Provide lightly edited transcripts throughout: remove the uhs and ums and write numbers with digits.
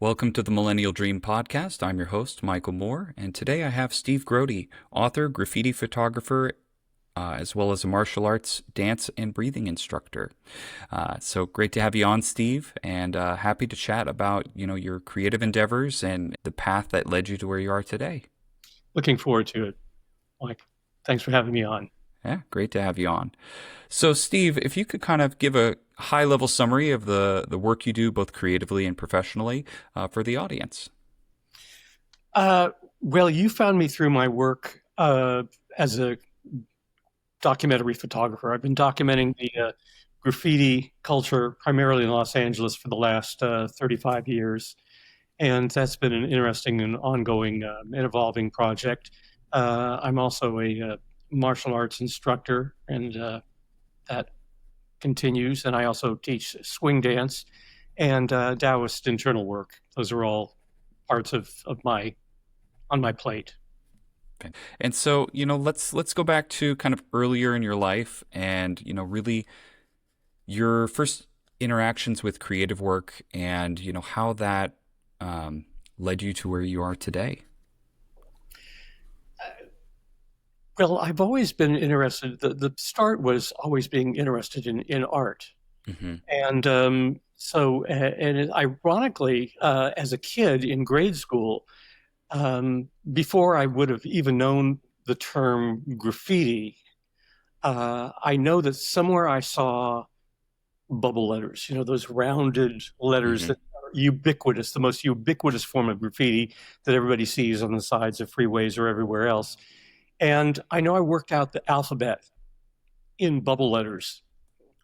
Welcome to the Millennial Dream Podcast. I'm your host, Michael Moore, and today I have Steve Grody, author, graffiti photographer, as well as a martial arts, dance, and breathing instructor. So great to have you on, Steve, and happy to chat about your creative endeavors and the path that led you to where you are today. Looking forward to it, Mike. Thanks for having me on. Yeah, great to have you on. So, Steve, if you could kind of give a high-level summary of the work you do, both creatively and professionally, for the audience. Uh, well, you found me through my work as a documentary photographer. I've been documenting the graffiti culture primarily in Los Angeles for the last 35 years. And that's been an interesting and ongoing and evolving project. I'm also a martial arts instructor, and that continues. And I also teach swing dance and Taoist internal work. Those are all parts of my on my plate. Okay. And so, let's go back to kind of earlier in your life and, really your first interactions with creative work and, how that led you to where you are today. Well, I've always been interested. The start was always being interested in art, Hmm. and ironically, as a kid in grade school, before I would have even known the term graffiti, I know that somewhere I saw bubble letters, those rounded letters Hmm. that are ubiquitous, the most ubiquitous form of graffiti that everybody sees on the sides of freeways or everywhere else. And I know I worked out the alphabet in bubble letters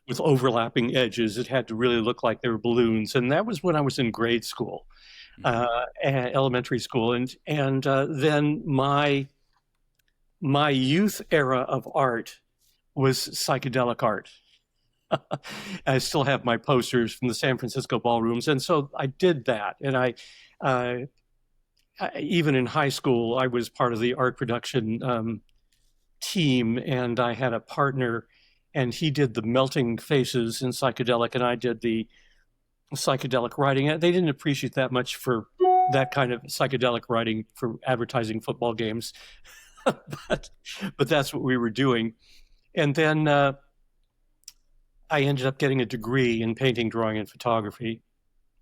with overlapping edges. It had to really look like they were balloons. And that was when I was in grade school, elementary school. And then my youth era of art was psychedelic art. I still have my posters from the San Francisco ballrooms, and so I did that. And uh, even in high school, I was part of the art production team, and I had a partner, and he did the melting faces in psychedelic, and I did the psychedelic writing. They didn't appreciate that much for that kind of psychedelic writing for advertising football games, but that's what we were doing. And then I ended up getting a degree in painting, drawing, and photography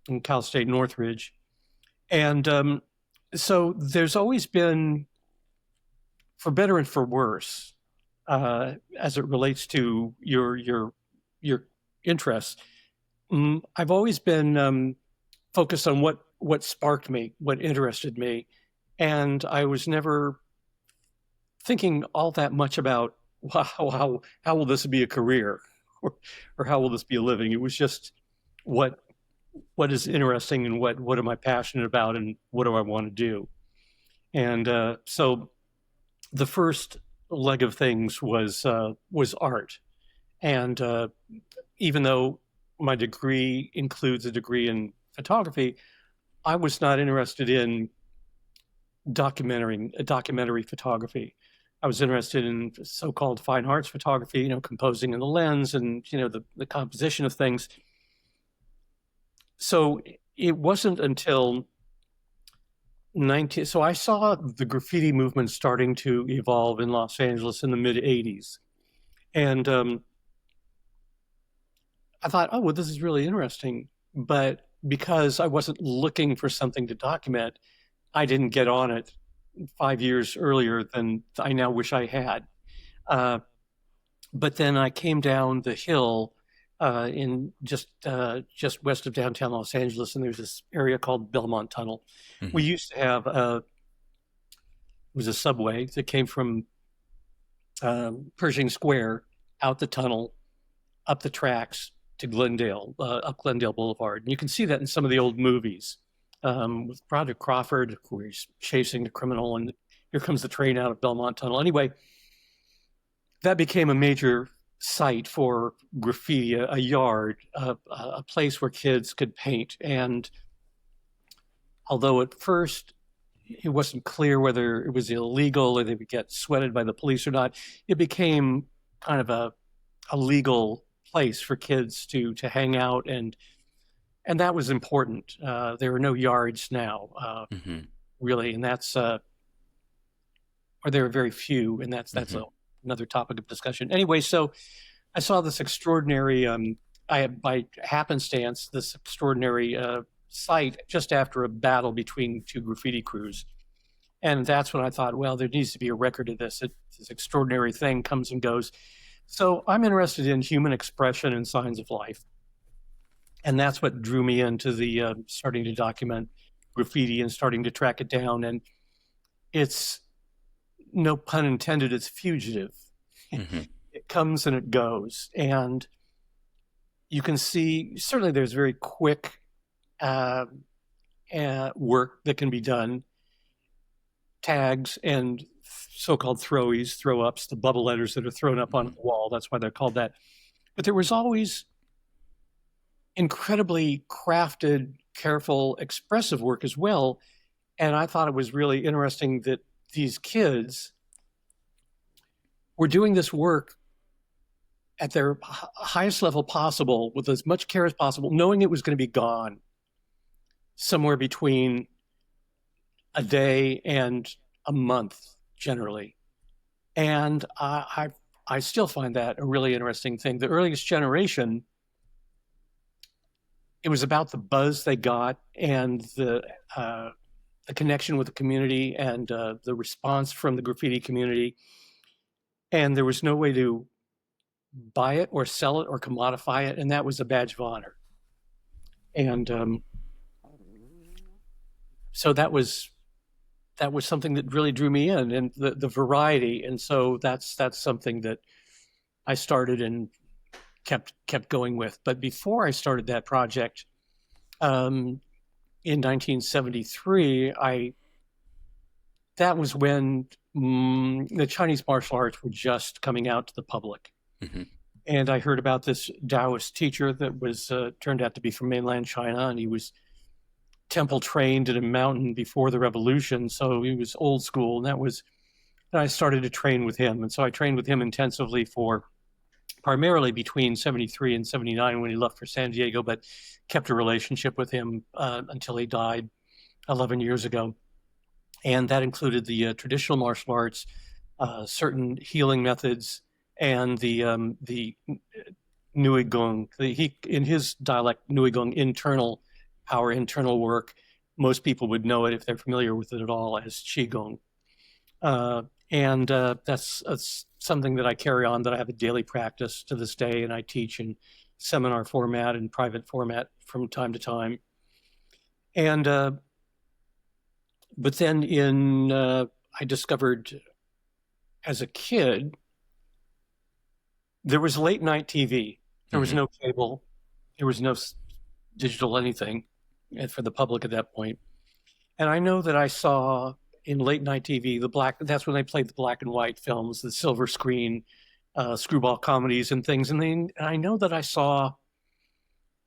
in Cal State Northridge. And so there's always been, for better and for worse, as it relates to your interests. I've always been focused on what sparked me, what interested me, and I was never thinking all that much about how will this be a career, or, or how will this be a living. It was just what what is interesting and what am I passionate about and what do I want to do. And so the first leg of things was art, and even though my degree includes a degree in photography, I was not interested in documentary photography. I was interested in so-called fine arts photography, composing in the lens and the composition of things. So it wasn't until 19 so I saw the graffiti movement starting to evolve in Los Angeles in the mid 80s. And I thought, oh, well, this is really interesting. But because I wasn't looking for something to document, I didn't get on it 5 years earlier than I now wish I had. Uh, but then I came down the hill in just west of downtown Los Angeles, and there's this area called Belmont Tunnel. We Hmm. used to have it was a subway that came from Pershing Square out the tunnel, up the tracks to Glendale, up Glendale Boulevard. And you can see that in some of the old movies with Roger Crawford, where he's chasing the criminal, and here comes the train out of Belmont Tunnel. Anyway, that became a major site for graffiti, a yard, a place where kids could paint. And although at first it wasn't clear whether it was illegal or they would get sweated by the police or not, it became kind of a legal place for kids to hang out and And that was important. There are no yards now, Mm-hmm. really, and that's or there are very few, and that's Mm-hmm. another topic of discussion. Anyway, so I saw this extraordinary, by happenstance, this extraordinary site just after a battle between two graffiti crews. And that's when I thought, well, there needs to be a record of this. This extraordinary thing comes and goes. So I'm interested in human expression and signs of life. And that's what drew me into the starting to document graffiti and starting to track it down. And it's, no pun intended, it's fugitive. Mm-hmm. It comes and it goes. And you can see, certainly there's very quick work that can be done. Tags and so-called throwies, throw-ups, the bubble letters that are thrown up on the wall. That's why they're called that. But there was always incredibly crafted, careful, expressive work as well. And I thought it was really interesting that these kids were doing this work at their highest level possible with as much care as possible, knowing it was going to be gone somewhere between a day and a month, generally. And I still find that a really interesting thing. The earliest generation, it was about the buzz they got and the connection with the community and the response from the graffiti community. And there was no way to buy it or sell it or commodify it, and that was a badge of honor. And so that was something that really drew me in, and the variety. And so that's something that I started and kept going with. But before I started that project, in 1973, that was when the Chinese martial arts were just coming out to the public. Mm-hmm. And I heard about this Taoist teacher that was turned out to be from mainland China, and he was temple trained in a mountain before the revolution, so he was old school. And I started to train with him. And so I trained with him intensively for primarily between 73 and 79 when he left for San Diego, but kept a relationship with him until he died 11 years ago. And that included the traditional martial arts, certain healing methods, and the Nuigong. In his dialect, Nuigong, internal power, internal work. Most people would know it if they're familiar with it at all as Qigong. And that's something that I carry on, that I have a daily practice to this day, and I teach in seminar format and private format from time to time. And but then I discovered as a kid, there was late night TV. There was no cable. There was no digital anything for the public at that point. And I know that I saw in late night TV, that's when they played the black and white films, the silver screen, screwball comedies and things. And I know that I saw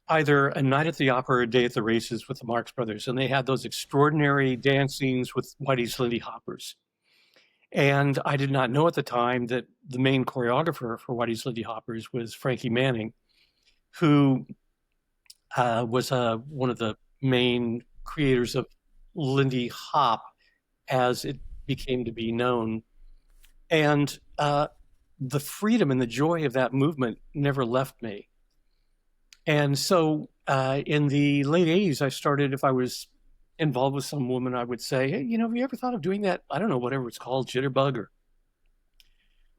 either A Night at the Opera or A Day at the Races with the Marx Brothers. And they had those extraordinary dance scenes with Whitey's Lindy Hoppers. And I did not know at the time that the main choreographer for Whitey's Lindy Hoppers was Frankie Manning, who was one of the main creators of Lindy Hop as it became to be known. And the freedom and the joy of that movement never left me. And so in the late 80s, I started, if I was involved with some woman, I would say, hey, have you ever thought of doing that? I don't know, whatever it's called, jitterbug or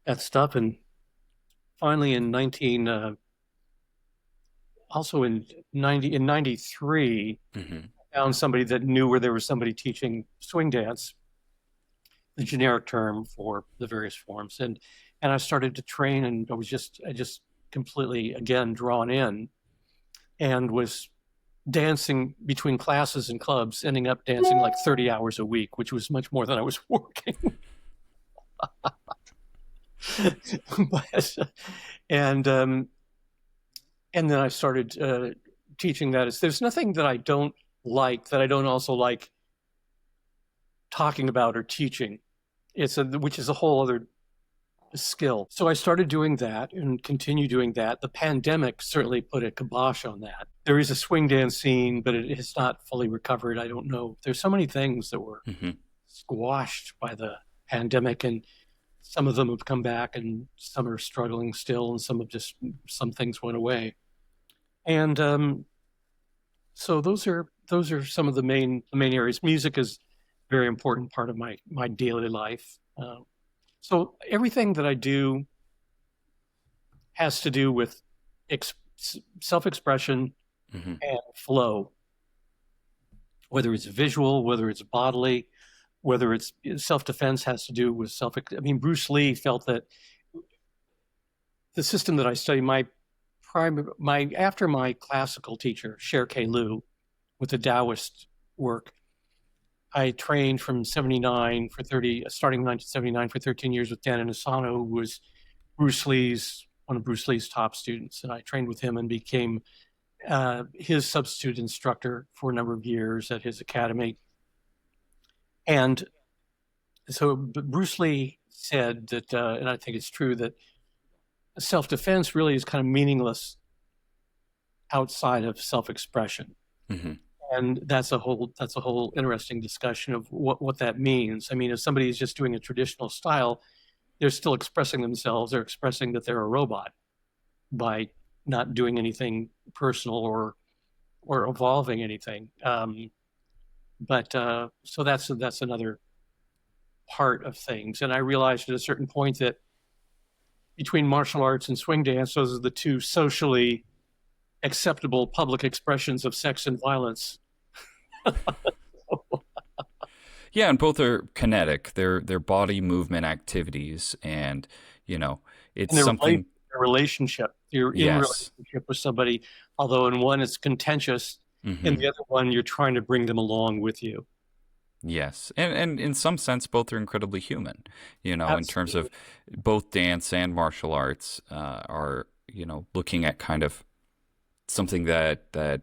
that stuff. And finally in 93, I found somebody that knew where there was somebody teaching swing dance, the generic term for the various forms. And I started to train, and I just completely, again, drawn in, and was dancing between classes and clubs, ending up dancing like 30 hours a week, which was much more than I was working. And then I started teaching that. There's nothing that I don't like that I don't also like talking about or teaching. Which is a whole other skill. So I started doing that and continue doing that. The pandemic certainly put a kibosh on that. there is a swing dance scene, but it is not fully recovered. I don't know. There's so many things that were Hmm. squashed by the pandemic, and some of them have come back, and some are struggling still, and some things went away. And so those are some of the main areas. Music is a very important part of my daily life. So everything that I do has to do with ex- self-expression Hmm. and flow, whether it's visual, whether it's bodily, whether it's self-defense has to do with I mean, Bruce Lee felt that the system that I study, after my classical teacher, Sher K. Lu, with the Taoist work, I trained from 79 for 30, starting in 1979 for 13 years with Dan Inosanto, who was one of Bruce Lee's top students. And I trained with him and became his substitute instructor for a number of years at his academy. And so Bruce Lee said that, and I think it's true, that self-defense really is kind of meaningless outside of self-expression. Hmm. And that's a whole interesting discussion of what that means. I mean, if somebody is just doing a traditional style, they're still expressing themselves. They're expressing that they're a robot by not doing anything personal or evolving anything. But so that's another part of things. And I realized at a certain point that between martial arts and swing dance, those are the two socially acceptable public expressions of sex and violence. Yeah, and both are kinetic. They're body movement activities, and you know, it's And something. their relationship, you're in Yes. relationship with somebody, although in one it's contentious, in Hmm. the other one you're trying to bring them along with you. Yes, and in some sense, both are incredibly human. In terms of Absolutely. both dance and martial arts are looking at kind of something that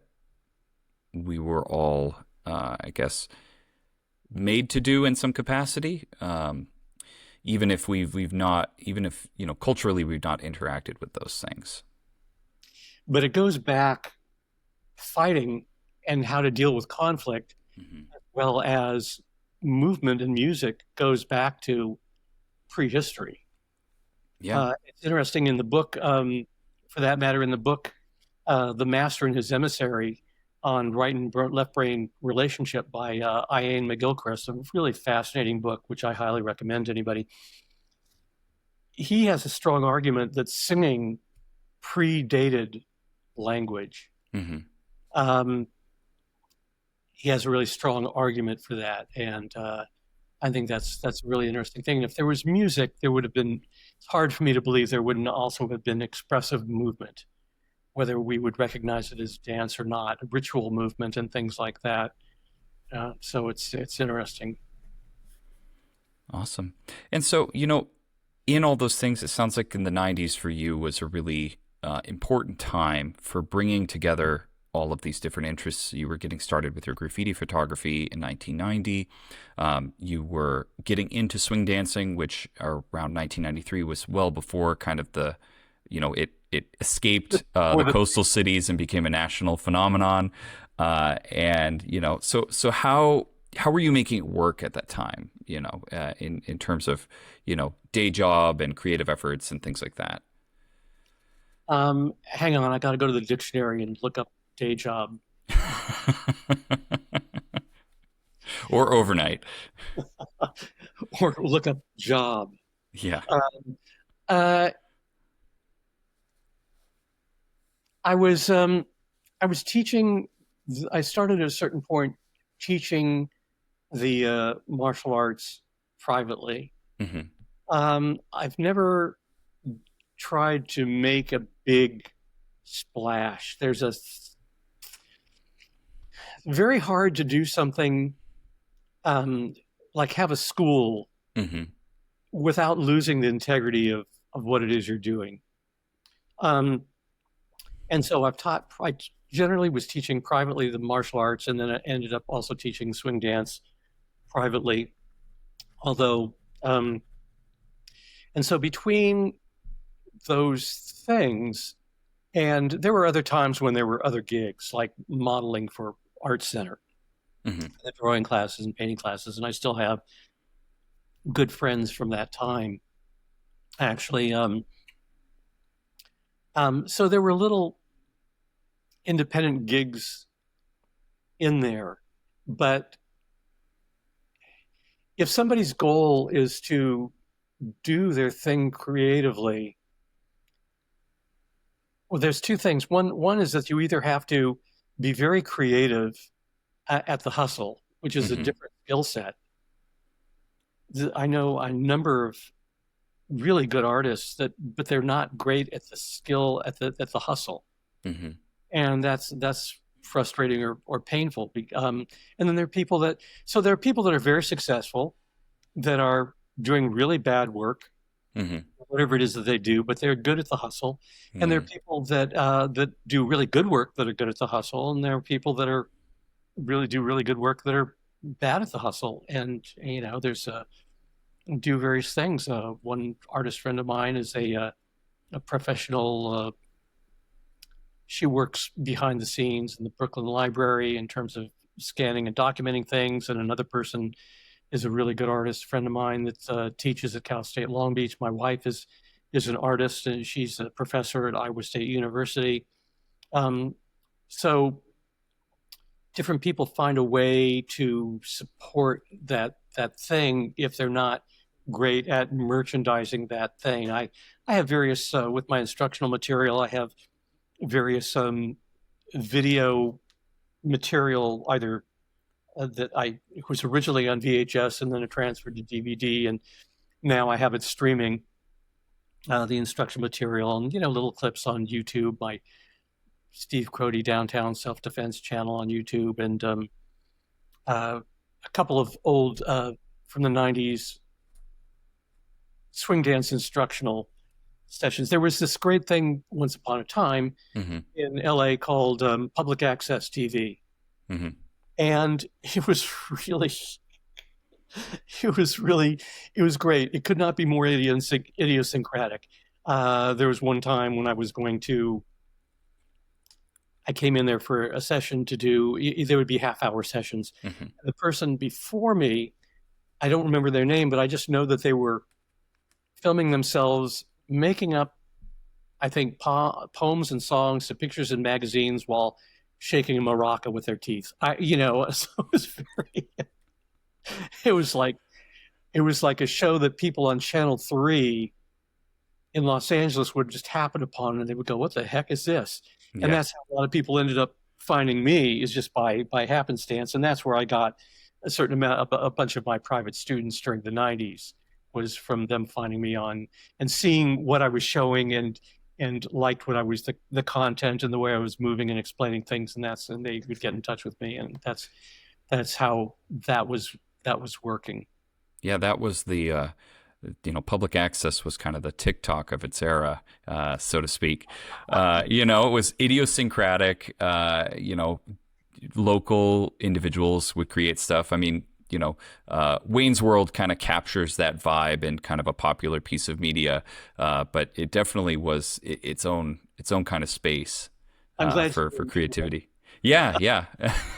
we were all, I guess, made to do in some capacity. Even if we've not, even if culturally we've not interacted with those things. But it goes back, fighting and how to deal with conflict, Hmm. well as movement and music goes back to prehistory. Yeah. It's interesting in the book, for that matter, in the book, The Master and His Emissary on right and left brain relationship by Ian McGilchrist, a really fascinating book, which I highly recommend to anybody. He has a strong argument that singing predated language. Hmm. Um, he has a really strong argument for that, and I think that's a really interesting thing. And if there was music, there would have been. It's hard for me to believe there wouldn't also have been expressive movement, whether we would recognize it as dance or not, ritual movement and things like that. So it's interesting. Awesome. And so, in all those things, it sounds like in the 90s for you was a really important time for bringing together all of these different interests. You were getting started with your graffiti photography in 1990. You were getting into swing dancing, which around 1993 was well before kind of it escaped Or the the coastal cities and became a national phenomenon. And so how were you making it work at that time? In terms of day job and creative efforts and things like that. hang on, I got to go to the dictionary and look up day job. Or overnight. Or look up job. Yeah. Um, uh, I was um, I was teaching. I started at a certain point teaching the martial arts privately. Hmm. I've never tried to make a big splash. There's a very hard to do something um, like have a school Hmm. without losing the integrity of what it is you're doing. Um, and so I generally was teaching privately the martial arts, and then I ended up also teaching swing dance privately. Although, um, and so between those things, And there were other times when there were other gigs, like modeling for Art Center, Hmm. the drawing classes and painting classes. And I still have good friends from that time, actually. So there were little independent gigs in there. But if somebody's goal is to do their thing creatively, well, there's two things. One is that you either have to be very creative at the hustle, which is a Hmm. different skill set. I know a number of really good artists but they're not great at the skill at the hustle, Hmm. and that's frustrating or painful. And then there are people that there are people that are very successful that are doing really bad work, Hmm. whatever it is that they do, but they're good at the hustle. And there are Hmm. people that do really good work that are good at the hustle, and there are people that are really do really good work that are bad at the hustle. And there's do various things. One artist friend of mine is a professional. She works behind the scenes in the Brooklyn Library in terms of scanning and documenting things, and another person is a really good artist friend of mine that teaches at Cal State Long Beach. My wife is an artist, and she's a professor at Iowa State University. Um, so different people find a way to support that thing if they're not great at merchandising that thing. I have various with my instructional material. I have various video material either that I was originally on VHS and then it transferred to DVD, and now I have it streaming. The instruction material and little clips on YouTube. My Steve Grody Downtown Self Defense channel on YouTube, and a couple of old from the '90s swing dance instructional sessions. There was this great thing once upon a time Hmm. in LA called public access TV. Hmm. And really, it was great. It could not be more idiosyncratic. There was one time when I came in there for a session to do, there would be half-hour sessions. Hmm. The person before me, I don't remember their name, but I just know that they were filming themselves making up, I think, poems and songs to pictures in magazines while shaking a maraca with their teeth. So it was very, it was like a show that people on Channel 3 in Los Angeles would just happen upon, and they would go, "What the heck is this?" And Yeah. that's how a lot of people ended up finding me, is just by happenstance. And that's where I got a certain amount, a bunch of my private students during the '90s, was from them finding me on and seeing what I was showing, and liked what I was the content and the way I was moving and explaining things, and they would get in touch with me, and that's how that was working. Yeah, that was public access was kind of the TikTok of its era, so to speak. It was idiosyncratic. Local individuals would create stuff. I mean, Wayne's World kind of captures that vibe in kind of a popular piece of media, but it definitely was its own kind of space I'm glad you for mentioned that. creativity. Yeah, yeah.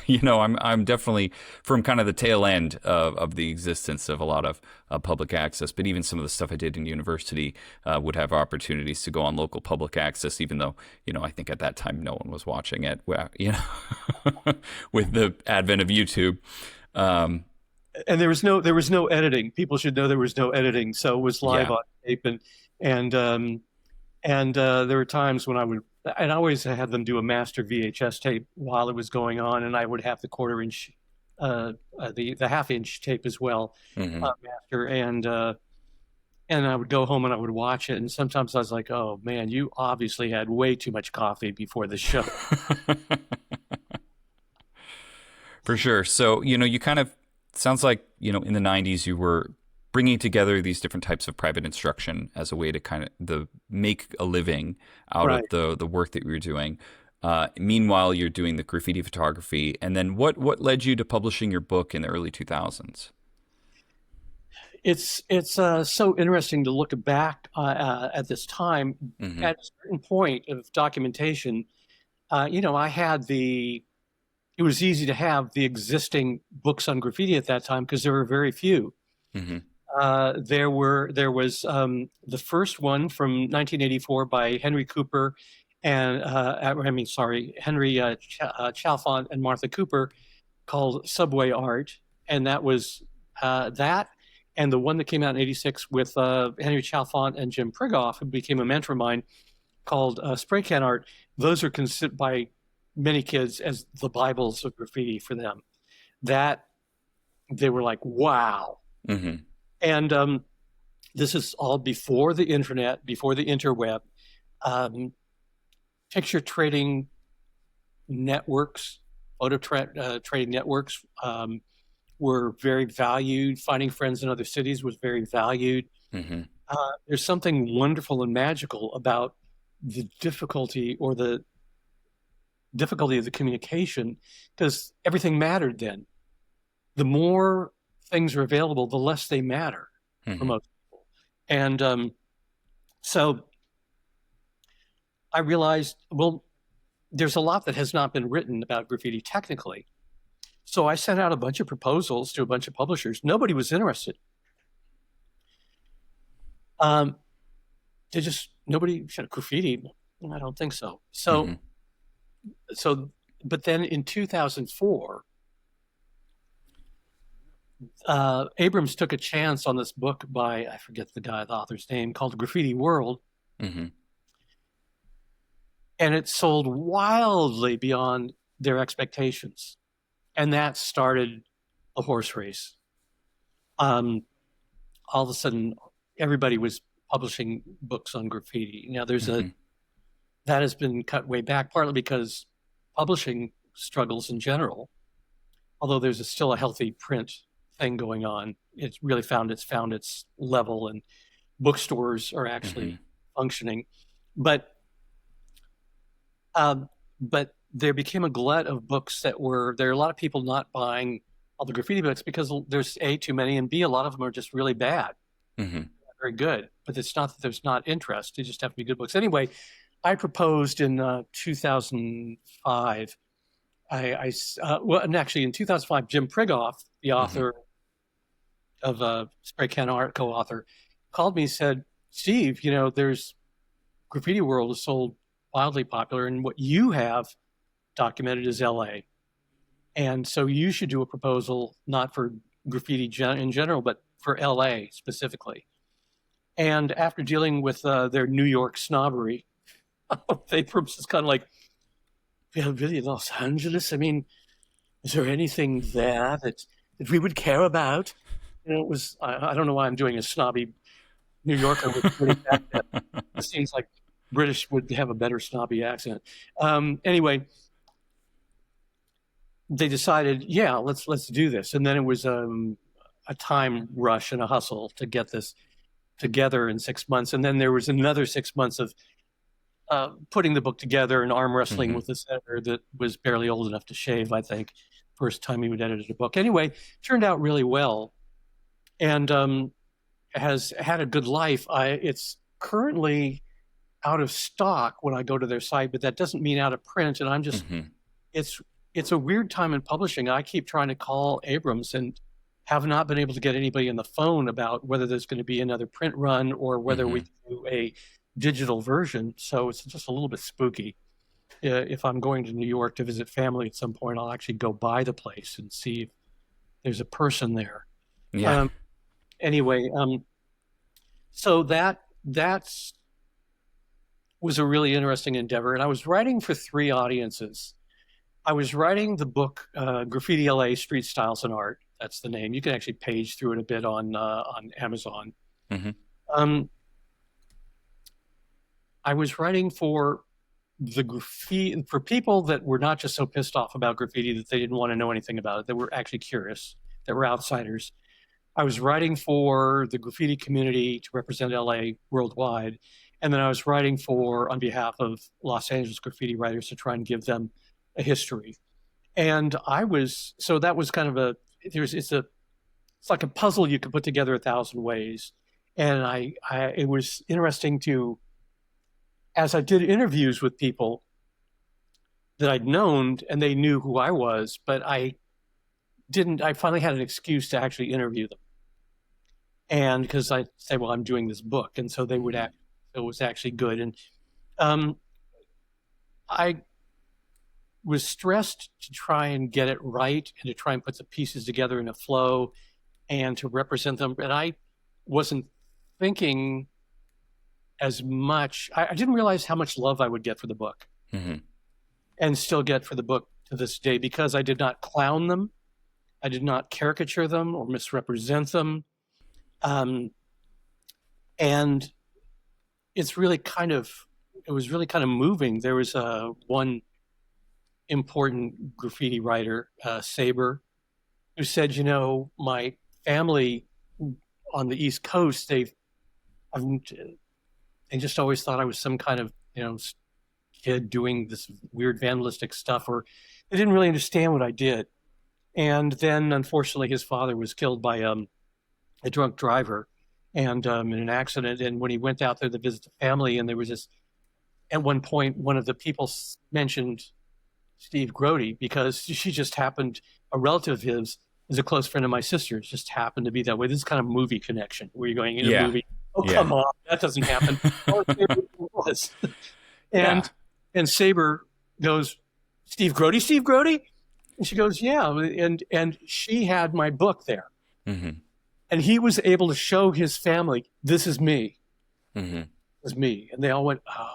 I'm definitely from kind of the tail end of the existence of a lot of public access, but even some of the stuff I did in university would have opportunities to go on local public access, even though, I think at that time no one was watching it, with the advent of YouTube. Um, And there was no editing. People should know there was no editing, so it was live yeah. on tape, and there were times when I always had them do a master VHS tape while it was going on, and I would have the quarter inch, the half inch tape as well, Hmm. master, and I would go home and I would watch it, and sometimes I was like, oh man, you obviously had way too much coffee before the show. For sure. So, you kind of sounds like, in the 90s you were bringing together these different types of private instruction as a way to kind of make a living out of Right. the work that you were doing. Meanwhile, you're doing the graffiti photography. And then what led you to publishing your book in the early 2000s? It's so interesting to look back at this time. Mm-hmm. At a certain point of documentation, I had it was easy to have the existing books on graffiti at that time because there were very few. Mm-hmm. There was the first one from 1984 by Henry Cooper and Henry Chalfant and Martha Cooper, called Subway Art, and that was that, and the one that came out in '86 with Henry Chalfant and Jim Prigoff, who became a mentor of mine, called Spray Can Art. Those are considered by many kids as the Bibles of graffiti for them. That they were like, wow. Mm-hmm. And this is all before the internet, before the interweb. Picture trading networks, trading networks were very valued. Finding friends in other cities was very valued. Mm-hmm. There's something wonderful and magical about the difficulty of the communication, because everything mattered then. The more things are available, the less they matter for most people. And so I realized, well, there's a lot that has not been written about graffiti technically. So I sent out a bunch of proposals to a bunch of publishers. Nobody was interested. Nobody said graffiti. I don't think so. But then in 2004, Abrams took a chance on this book by, I forget the author's name, called Graffiti World. Mm-hmm. And it sold wildly beyond their expectations. And that started a horse race. All of a sudden, everybody was publishing books on graffiti. Now, that has been cut way back, partly because publishing struggles in general, although there's still a healthy print thing going on. It's really found its level, and bookstores are actually functioning. But there became a glut of books there are a lot of people not buying all the graffiti books because there's A, too many, and B, a lot of them are just really bad. Mm-hmm. Very good. But it's not that there's not interest. They just have to be good books. Anyway, I proposed in 2005. Actually, in 2005, Jim Prigoff, the author of Spray Can Art, co-author, called me and said, Steve, there's Graffiti World is sold wildly popular, and what you have documented is LA. And so you should do a proposal, not for graffiti in general, but for LA specifically. And after dealing with their New York snobbery, Abrams is kind of like, yeah, really, Los Angeles? I mean, is there anything there that we would care about? It was, I don't know why I'm doing a snobby New Yorker with British accent. It seems like British would have a better snobby accent. Anyway, they decided, yeah, let's do this. And then it was a time rush and a hustle to get this together in 6 months. And then there was another 6 months of putting the book together and arm wrestling with this editor that was barely old enough to shave, I think, first time he would edit a book. Anyway, turned out really well, and has had a good life. It's currently out of stock when I go to their site, but that doesn't mean out of print. And I'm just, it's a weird time in publishing. I keep trying to call Abrams and have not been able to get anybody on the phone about whether there's going to be another print run or whether we do a digital version. So it's just a little bit spooky. If I'm going to New York to visit family at some point, I'll actually go by the place and see if there's a person there. Yeah. Anyway, so that's was a really interesting endeavor. And I was writing for three audiences. I was writing the book, Graffiti LA, Street Styles and Art. That's the name. You can actually page through it a bit on Amazon. I was writing for the graffiti, for people that were not just so pissed off about graffiti that they didn't want to know anything about it, that were actually curious, that were outsiders. I was writing for the graffiti community to represent LA worldwide. And then I was writing on behalf of Los Angeles graffiti writers to try and give them a history. And so that was kind of it's like a puzzle you could put together 1,000 ways. And it was interesting to, as I did interviews with people that I'd known and they knew who I was, but I finally had an excuse to actually interview them. And because I say, well, I'm doing this book. And so they would act, it was actually good. And I was stressed to try and get it right and to try and put the pieces together in a flow and to represent them. And I wasn't thinking as much. I didn't realize how much love I would get for the book and still get for the book to this day, because I did not clown them. I did not caricature them or misrepresent them. And it was really kind of moving. There was one important graffiti writer, Saber, who said, my family on the East Coast, they just always thought I was some kind of, kid doing this weird vandalistic stuff, or they didn't really understand what I did. And then, unfortunately, his father was killed by a drunk driver and in an accident. And when he went out there to visit the family, and there was this, at one point, one of the people mentioned Steve Grody, because she just happened, a relative of his is a close friend of my sister's, just happened to be that way. This is kind of movie connection where you're going in a movie. Oh, come on, that doesn't happen. Oh, it was. And Saber goes, Steve Grody, Steve Grody? And she goes, yeah. And she had my book there. And he was able to show his family, this is me. This is me. And they all went, oh.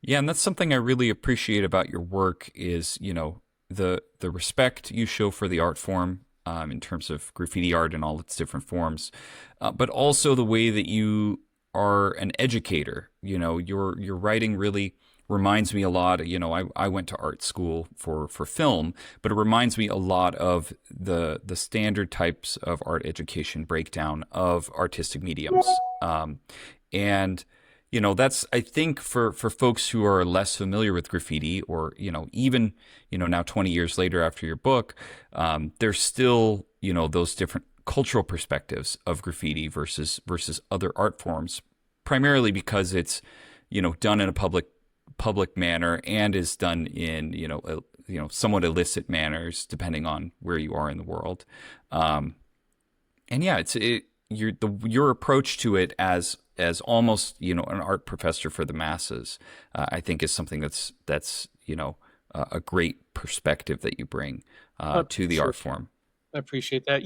Yeah, and that's something I really appreciate about your work is, the respect you show for the art form in terms of graffiti art and all its different forms, but also the way that you are an educator. Your writing really reminds me a lot. I went to art school for film, but it reminds me a lot of the standard types of art education breakdown of artistic mediums, and that's, I think, for folks who are less familiar with graffiti, or, even, now 20 years later after your book, there's still, those different cultural perspectives of graffiti versus other art forms, primarily because it's, done in a public manner and is done in, somewhat illicit manners, depending on where you are in the world. And yeah, your approach to it as almost, an art professor for the masses, I think is something that's a great perspective that you bring to the art form. I appreciate that.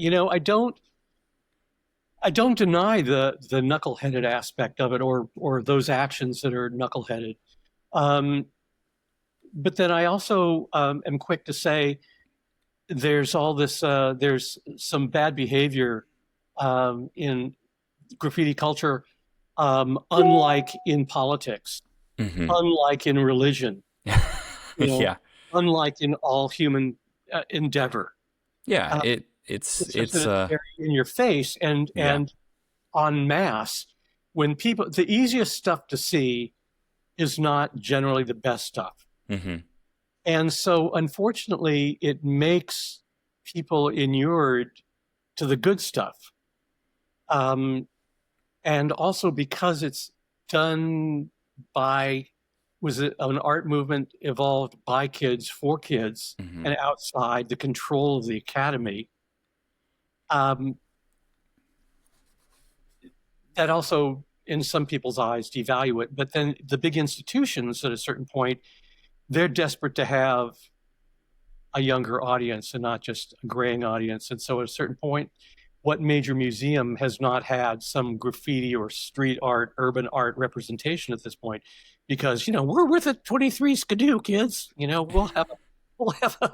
I don't deny the knuckleheaded aspect of it, or those actions that are knuckleheaded. But then I also am quick to say there's all this, there's some bad behavior in graffiti culture, unlike in politics, unlike in religion, Yeah, unlike in all human endeavor. Yeah, it's in your face and en masse. When people, the easiest stuff to see is not generally the best stuff. And so, unfortunately, it makes people inured to the good stuff. And also because it's done by, was it an art movement evolved by kids for kids and outside the control of the academy. That also, in some people's eyes, devalue it. But then the big institutions at a certain point, they're desperate to have a younger audience and not just a graying audience. And so at a certain point, what major museum has not had some graffiti or street art, urban art representation at this point? Because, we're with a 23 Skidoo, kids. We'll have a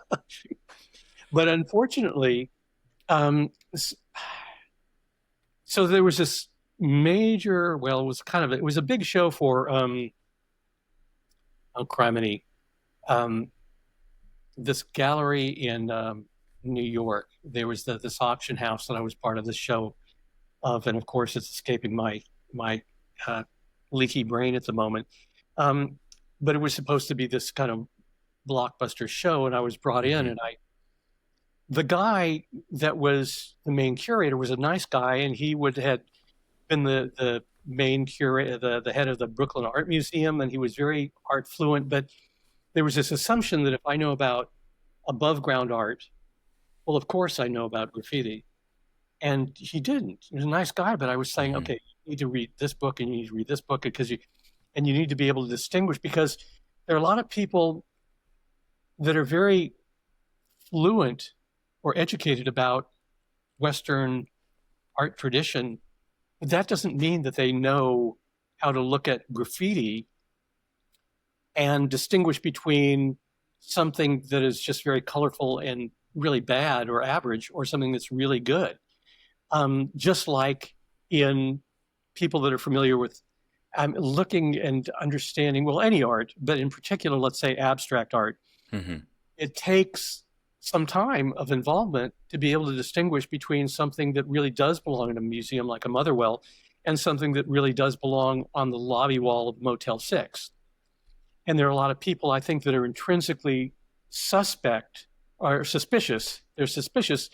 but unfortunately, so there was this major, it was a big show for, criminy, this gallery in New York. There was this auction house that I was part of the show of, and of course it's escaping my leaky brain at the moment. But it was supposed to be this kind of blockbuster show, and I was brought in, and the guy that was the main curator was a nice guy, and he had been the main curator, the head of the Brooklyn Art Museum, and he was very art fluent. But there was this assumption that if I know about above ground art, well, of course I know about graffiti. And he didn't. He was a nice guy, but I was saying, Hmm. okay, you need to read this book and you need to read this book and you need to be able to distinguish, because there are a lot of people that are very fluent or educated about Western art tradition, but that doesn't mean that they know how to look at graffiti and distinguish between something that is just very colorful and really bad or average, or something that's really good. Just like in people that are familiar with looking and understanding, well, any art, but in particular, let's say abstract art, Hmm. it takes some time of involvement to be able to distinguish between something that really does belong in a museum like a Motherwell and something that really does belong on the lobby wall of Motel 6. And there are a lot of people, I think, that are intrinsically suspect or suspicious. They're suspicious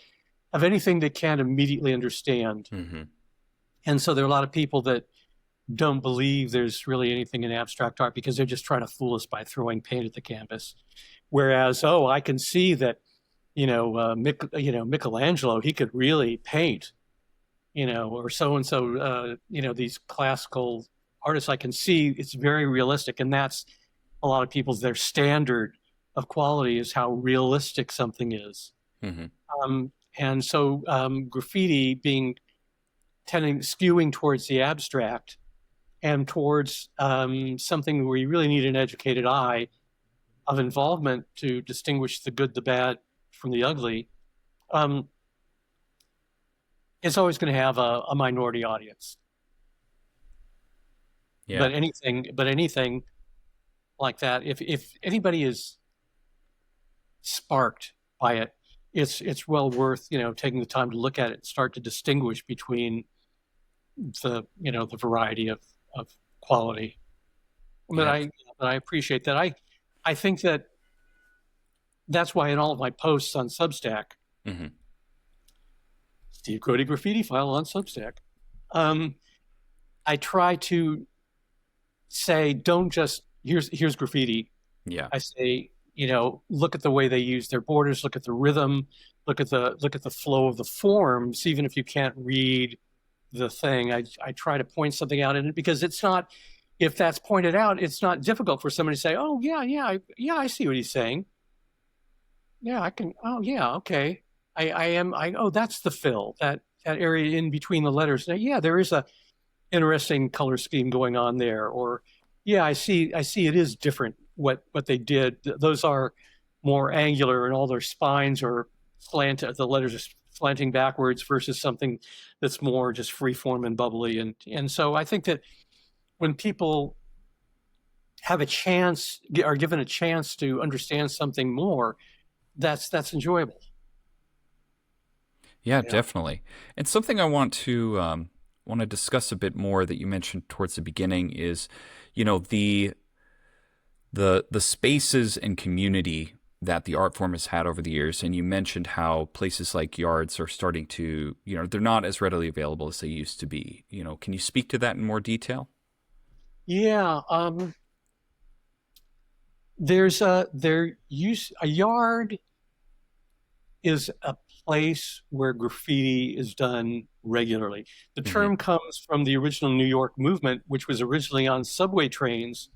of anything they can't immediately understand. Hmm. And so there are a lot of people that don't believe there's really anything in abstract art because they're just trying to fool us by throwing paint at the canvas. Whereas, oh, I can see that, Michelangelo, he could really paint, or so and so, these classical artists, I can see it's very realistic, and that's a lot of people's their standard of quality is how realistic something is. Hmm. And so graffiti being skewing towards the abstract and towards something where you really need an educated eye of involvement to distinguish the good, the bad from the ugly, um, it's always going to have a minority audience. Yeah. But anything like that, if anybody is sparked by it, it's well worth taking the time to look at it and start to distinguish between the variety of quality. But Yeah. I appreciate that. I think that's why in all of my posts on Substack, Hmm. Steve Grody Graffiti File on Substack, um, I try to say, don't just here's graffiti. Yeah. I say, look at the way they use their borders, look at the rhythm, look at the flow of the forms, even if you can't read the thing. I try to point something out in it because it's not. If that's pointed out, it's not difficult for somebody to say, "Oh yeah, yeah, I see what he's saying. Yeah, I can. Oh yeah, okay. I am. I oh that's the fill that area in between the letters. Now, yeah, there is a interesting color scheme going on there. Or yeah, I see it is different what they did. Those are more angular and all their spines are slanted. The letters are slanting backwards versus something that's more just free form and bubbly. And so I think that when people have a chance, are given a chance to understand something more, that's enjoyable. Yeah, Yeah. definitely. And something I want to discuss a bit more that you mentioned towards the beginning is, the spaces and community that the art form has had over the years. And you mentioned how places like yards are starting to, they're not as readily available as they used to be. Can you speak to that in more detail? Yeah. A yard is a place where graffiti is done regularly. The Hmm. term comes from the original New York movement, which was originally on subway trains.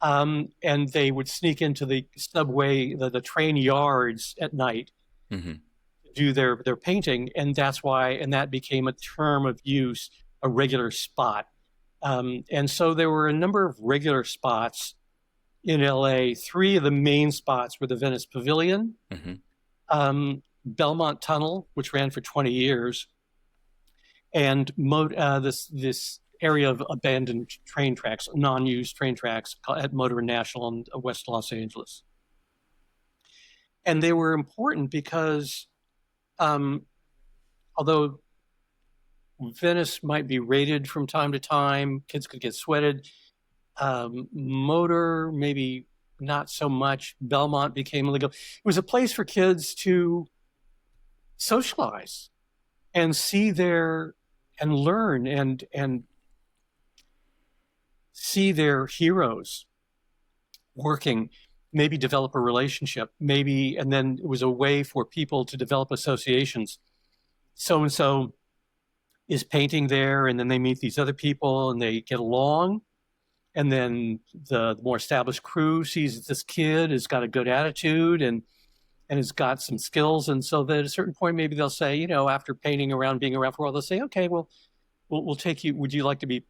And they would sneak into the subway, the train yards at night Hmm. to do their painting. And that's why, and that became a term of use, a regular spot. And so there were a number of regular spots in LA. Three of the main spots were the Venice Pavilion, Hmm. Belmont Tunnel, which ran for 20 years, and this area of abandoned train tracks, non-used train tracks at Motor National in West Los Angeles. And they were important because um, although Venice might be raided from time to time, kids could get sweated. Motor, maybe not so much. Belmont became illegal. It was a place for kids to socialize and see their and learn and see their heroes working, maybe develop a relationship, maybe, and then it was a way for people to develop associations. So and so is painting there, and then they meet these other people and they get along. And then the more established crew sees that this kid has got a good attitude and has got some skills. And so that at a certain point, maybe they'll say, you know, after painting around, being around for a while, they'll say, okay, well, we'll take you. Would you like to be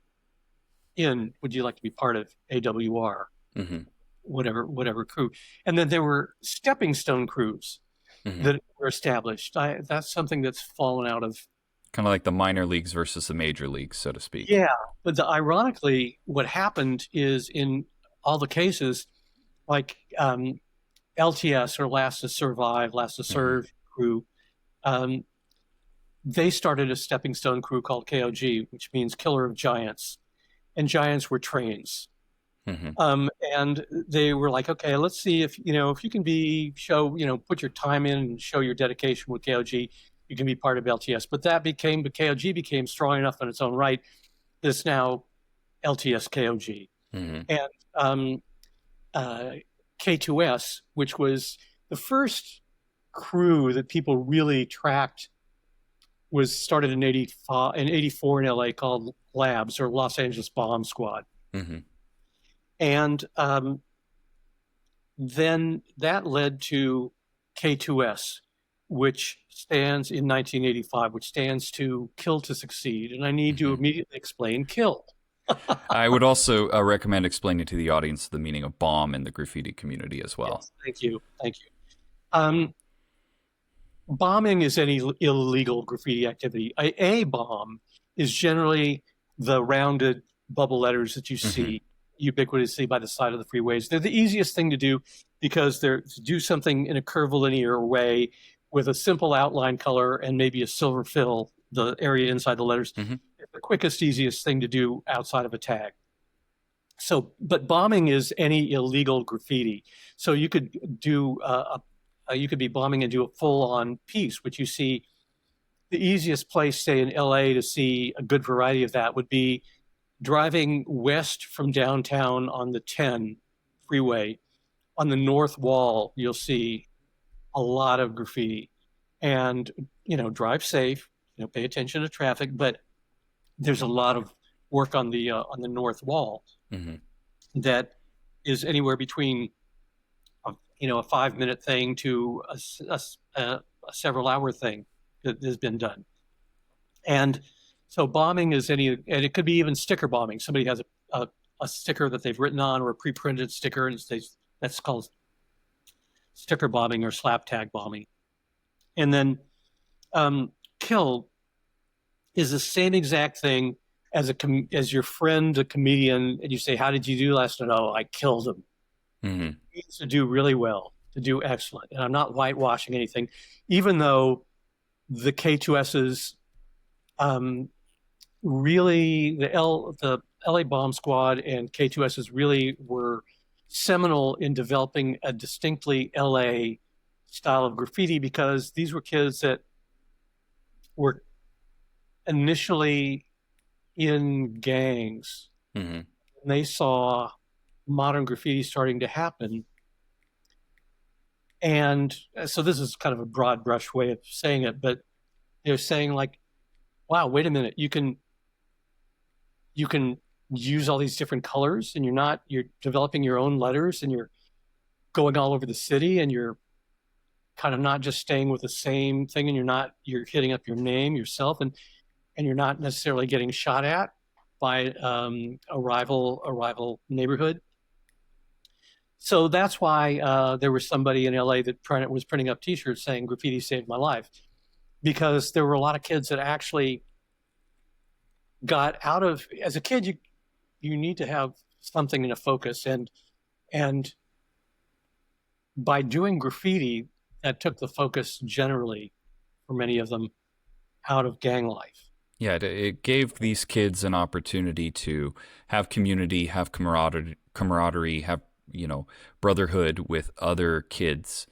in? Would you like to be part of AWR? Mm-hmm. Whatever crew. And then there were stepping stone crews Mm-hmm. that were established. That's something that's fallen out of. Kind of like the minor leagues versus the major leagues, so to speak. Yeah, but ironically, what happened is in all the cases, like LTS or Last to Survive, Last to Mm-hmm. Serve crew, um, they started a stepping stone crew called KOG, which means Killer of Giants, and giants were trains. Mm-hmm. And they were like, okay, let's see if if you can put your time in and show your dedication with KOG, you can be part of LTS. But KOG became strong enough in its own right that it's now LTS KOG. Mm-hmm. And uh, K2S, which was the first crew that people really tracked, was started in '84 in LA, called Labs, or Los Angeles Bomb Squad. Mm-hmm. And then that led to K2S, which stands in 1985, which stands to Kill to Succeed. And I need to Mm-hmm. immediately explain kill. I would also recommend explaining to the audience the meaning of bomb in the graffiti community as well. Yes, thank you. Thank you. Um, Bombing is any illegal graffiti activity. A bomb is generally the rounded bubble letters that you Mm-hmm. see ubiquitously by the side of the freeways. They're the easiest thing to do because they're to do something in a curvilinear way with a simple outline color and maybe a silver fill, the area inside the letters. Mm-hmm. It's the quickest, easiest thing to do outside of a tag. So, but bombing is any illegal graffiti. So you could do you could be bombing and do a full-on piece, which you see. The easiest place, say in LA, to see a good variety of that would be driving west from downtown on the 10 freeway. On the north wall, you'll see a lot of graffiti. And drive safe. Pay attention to traffic. But there's a lot of work on the north wall Mm-hmm. that is anywhere between a 5-minute thing to a several-hour thing that has been done. And so bombing is and it could be even sticker bombing. Somebody has a sticker that they've written on, or a pre-printed sticker, and that's called sticker bombing or slap tag bombing. And then kill is the same exact thing as your friend, a comedian, and you say, "How did you do last night?" "Oh, I killed him." Mm-hmm. It means to do really well, to do excellent. And I'm not whitewashing anything, even though the K2S's really the LA Bomb Squad and K2S's really were seminal in developing a distinctly LA style of graffiti, because these were kids that were initially in gangs. Mm-hmm. And they saw modern graffiti starting to happen. And so this is kind of a broad brush way of saying it, but they're saying, like, wow, wait a minute, you can use all these different colors, and you're developing your own letters, and you're going all over the city, and you're kind of not just staying with the same thing, and you're hitting up your name yourself, and you're not necessarily getting shot at by a rival neighborhood. So that's why there was somebody in LA that was printing up T-shirts saying "Graffiti saved my life," because there were a lot of kids that actually got out of. As a kid, you need to have something in a focus, and by doing graffiti, that took the focus generally for many of them out of gang life. Yeah, it gave these kids an opportunity to have community, have camaraderie, have, brotherhood with other kids,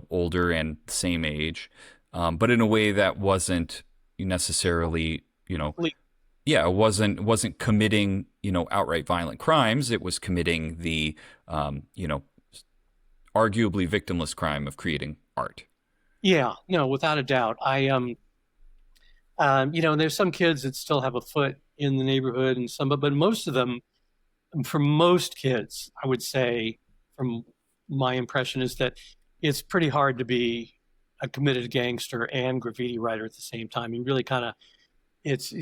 older and same age, but in a way that wasn't necessarily, yeah, it wasn't committing, outright violent crimes. It was committing the, arguably victimless crime of creating art. Yeah, no, without a doubt. And there's some kids that still have a foot in the neighborhood, and but most of them, for most kids, I would say, from my impression, is that it's pretty hard to be a committed gangster and graffiti writer at the same time. You really kind of, it's,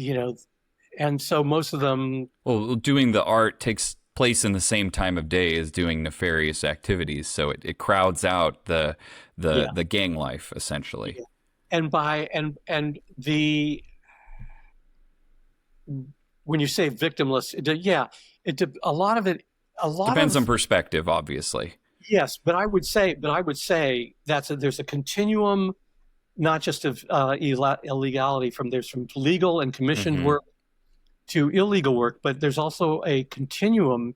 and so most of them. Well, doing the art takes place in the same time of day as doing nefarious activities, so it crowds out the gang life essentially. Yeah. And the when you say victimless, a lot of it, depends on perspective, obviously. Yes, but I would say there's a continuum, not just of illegality there's from legal and commissioned work to illegal work, but there's also a continuum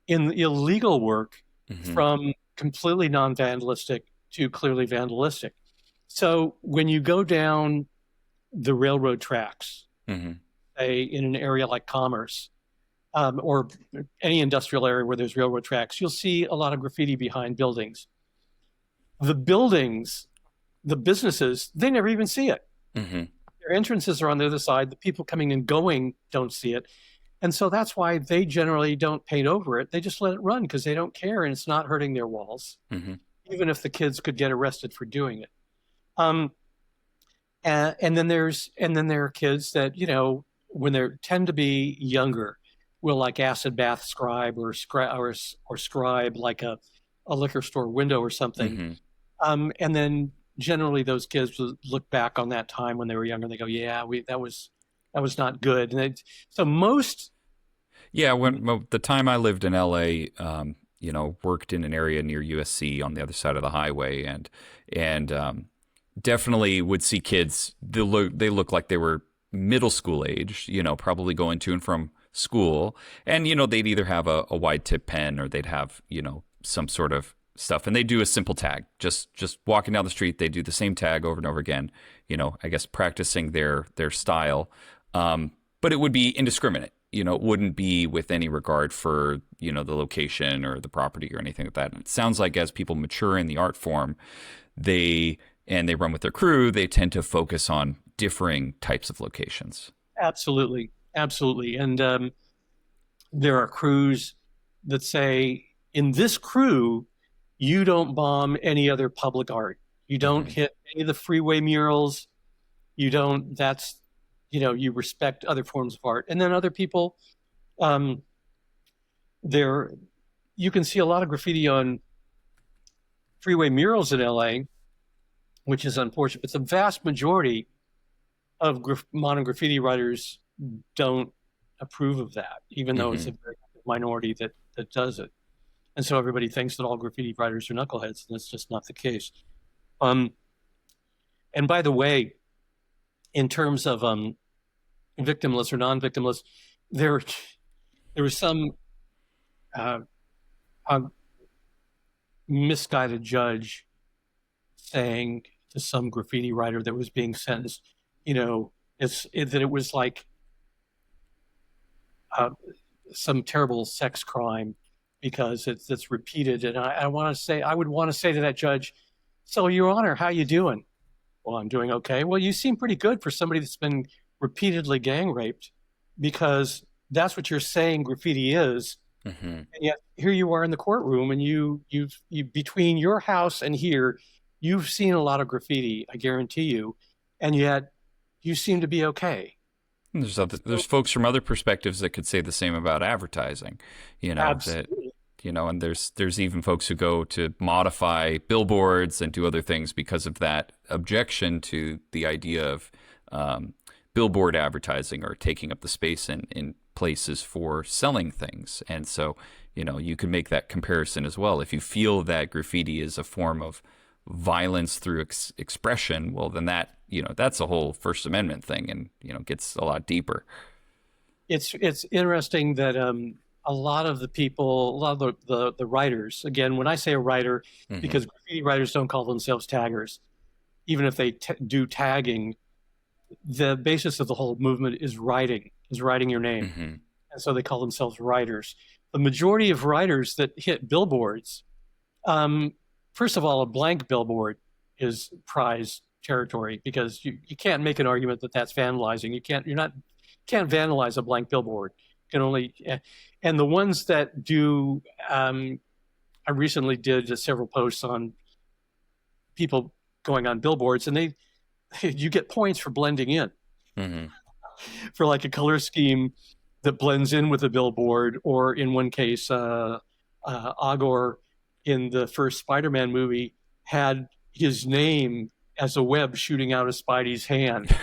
in the illegal work from completely non-vandalistic to clearly vandalistic. So when you go down the railroad tracks, say in an area like Commerce, or any industrial area where there's railroad tracks, you'll see a lot of graffiti behind buildings. The buildings, the businesses, they never even see it. Their entrances are on the other side. The people coming and going don't see it. And so that's why they generally don't paint over it. They just let it run because they don't care, and it's not hurting their walls, even if the kids could get arrested for doing it. And then there are kids that, when they tend to be younger, will like acid bath scribe or scribe like a liquor store window or something. And then generally those kids will look back on that time when they were younger and they go, yeah, that was not good. And so most. Yeah. When the time I lived in LA, worked in an area near USC on the other side of the highway, and definitely would see kids. They look like they were middle school age, probably going to and from school, and they'd either have a wide tip pen or they'd have some sort of stuff, and they do a simple tag, just walking down the street. They do the same tag over and over again, I guess practicing their style, but it would be indiscriminate. It wouldn't be with any regard for the location or the property or anything like that. And it sounds like as people mature in the art form, they run with their crew, they tend to focus on differing types of locations. Absolutely. And there are crews that say, in this crew, you don't bomb any other public art. You don't hit any of the freeway murals. You don't, you respect other forms of art. And then other people, you can see a lot of graffiti on freeway murals in LA, which is unfortunate. But the vast majority of modern graffiti writers don't approve of that, even though it's a very minority that does it. And so everybody thinks that all graffiti writers are knuckleheads, and that's just not the case. And by the way, in terms of victimless or non-victimless, there was some misguided judge saying to some graffiti writer that was being sentenced, that it was like some terrible sex crime because it's repeated. And I would want to say to that judge, so Your Honor, how you doing? Well, I'm doing okay. Well, you seem pretty good for somebody that's been repeatedly gang raped, because that's what you're saying graffiti is. And yet here you are in the courtroom, and you between your house and here, you've seen a lot of graffiti, I guarantee you, and yet you seem to be okay. There's folks from other perspectives that could say the same about advertising, Absolutely. And there's even folks who go to modify billboards and do other things because of that objection to the idea of billboard advertising or taking up the space in places for selling things. And so, you can make that comparison as well. If you feel that graffiti is a form of violence through expression, well, then that's a whole First Amendment thing, and gets a lot deeper. It's interesting that a lot of the writers, again, when I say a writer, because graffiti writers don't call themselves taggers, even if they do tagging, the basis of the whole movement is writing your name. Mm-hmm. And so they call themselves writers. The majority of writers that hit billboards, um, first of all, a blank billboard is prize territory because you can't make an argument that that's vandalizing. Can't vandalize a blank billboard. You can only, and the ones that do, I recently did several posts on people going on billboards, and you get points for blending in, Mm-hmm. for like a color scheme that blends in with a billboard, or in one case, Agor in the first Spider-Man movie had his name as a web shooting out of Spidey's hand,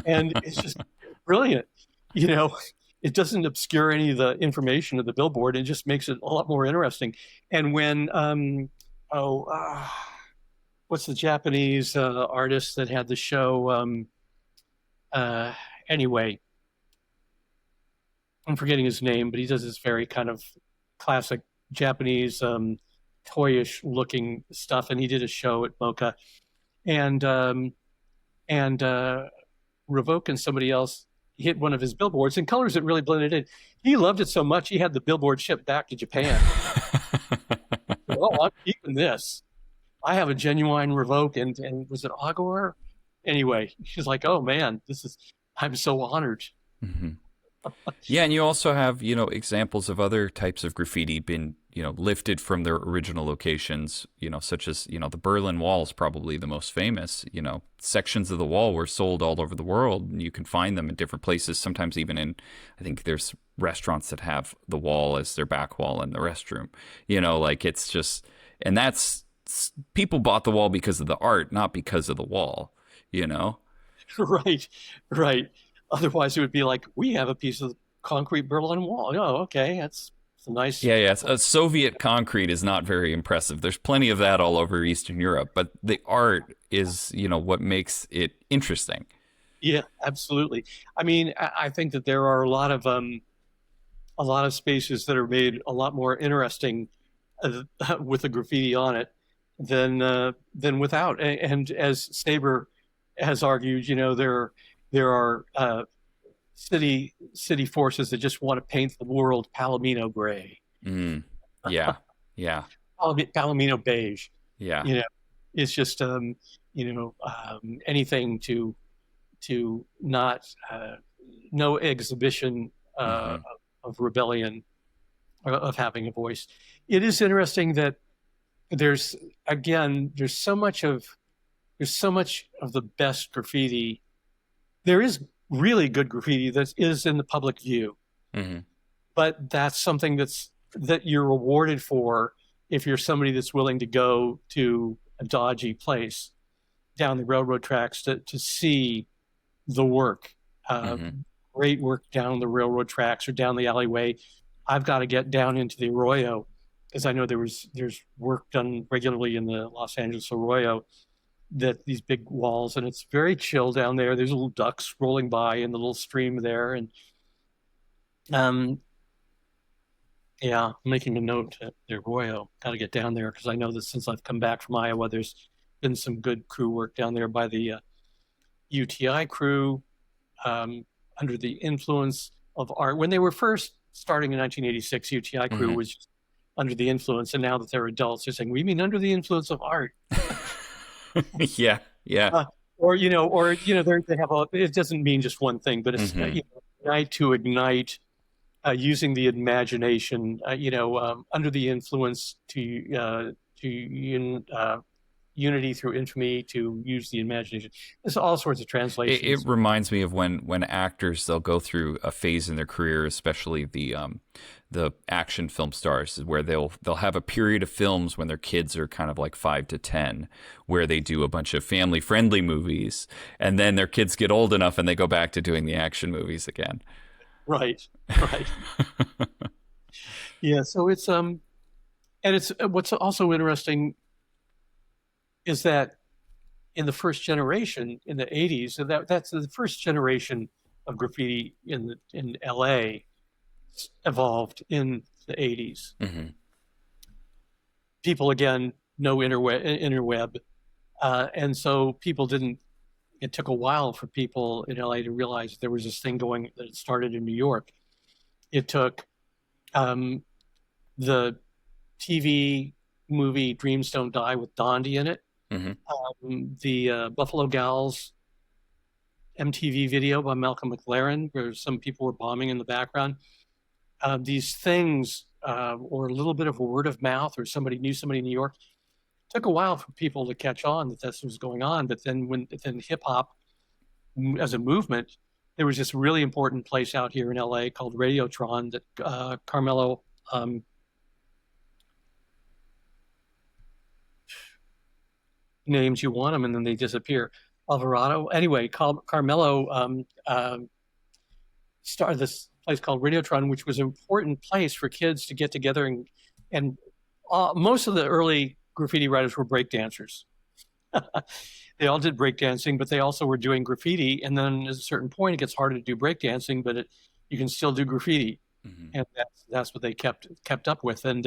and it's just brilliant. You know, it doesn't obscure any of the information of the billboard; it just makes it a lot more interesting. And when oh. What's the Japanese artist that had the show? Uh, anyway, I'm forgetting his name, but he does this very kind of classic Japanese toyish looking stuff, and he did a show at Mocha, and and Revoke and somebody else hit one of his billboards in colors that really blended in. He loved it so much he had the billboard shipped back to Japan. Oh, I'm keeping this. I have a genuine Revoke, and was it Agor? Anyway, she's like, oh man, I'm so honored. Mm-hmm. Yeah, and you also have, examples of other types of graffiti been, lifted from their original locations, such as, the Berlin Wall is probably the most famous. Sections of the wall were sold all over the world, and you can find them in different places, sometimes even I think there's restaurants that have the wall as their back wall in the restroom. Like it's just, and people bought the wall because of the art, not because of the wall, Right, right. Otherwise, it would be like, we have a piece of concrete Berlin Wall. Oh, okay, that's a nice. Yeah. Soviet concrete is not very impressive. There's plenty of that all over Eastern Europe, but the art is, what makes it interesting. Yeah, absolutely. I mean, I think that there are a lot of spaces that are made a lot more interesting with the graffiti on it than without. And as Saber has argued, there are city forces that just want to paint the world Palomino gray. Mm. Yeah, yeah, Palomino beige. yeah. It's just anything to not no exhibition Mm-hmm. of rebellion, of having a voice. It is interesting that there's so much of the best graffiti. There is really good graffiti that is in the public view, Mm-hmm. but that's something that you're rewarded for if you're somebody that's willing to go to a dodgy place down the railroad tracks to see the work. Mm-hmm. Great work down the railroad tracks or down the alleyway. I've got to get down into the Arroyo because I know there's work done regularly in the Los Angeles Arroyo, that these big walls, and it's very chill down there. There's little ducks rolling by in the little stream there, and yeah, I'm making a note at the Arroyo. Got to get down there because I know that since I've come back from Iowa, there's been some good crew work down there by the UTI crew, under the influence of art. When they were first starting in 1986, UTI crew Mm-hmm. was just under the influence, and now that they're adults, they're saying, "We mean under the influence of art." Yeah, yeah. Or they have it doesn't mean just one thing, but it's Mm-hmm. ignite to ignite, using the imagination, under the influence to unity through infamy, to use the imagination. There's all sorts of translations. It reminds me of when actors, they'll go through a phase in their career, especially the action film stars, where they'll have a period of films when their kids are kind of like 5 to 10, where they do a bunch of family friendly movies, and then their kids get old enough and they go back to doing the action movies again. Right, right. Yeah, so it's and it's what's also interesting is that in the first generation in the 80s, so that's the first generation of graffiti in LA evolved in the 80s. Mm-hmm. People, again, no interweb. And so people didn't. It took a while for people in LA to realize there was this thing going that started in New York. It took um, the TV movie Dreams Don't Die with Dondi in it, Hmm. the Buffalo Gals MTV video by Malcolm McLaren, where some people were bombing in the background. These things, or a little bit of a word of mouth, or somebody knew somebody in New York. It took a while for people to catch on that this was going on. But then hip hop as a movement, there was this really important place out here in LA called Radiotron that Carmelo, um, names you want them and then they disappear. Alvarado. Anyway, Carmelo started this place called Radiotron, which was an important place for kids to get together and most of the early graffiti writers were breakdancers. They all did breakdancing, but they also were doing graffiti. And then at a certain point, it gets harder to do breakdancing, but you can still do graffiti, Hmm. and that's what they kept up with. And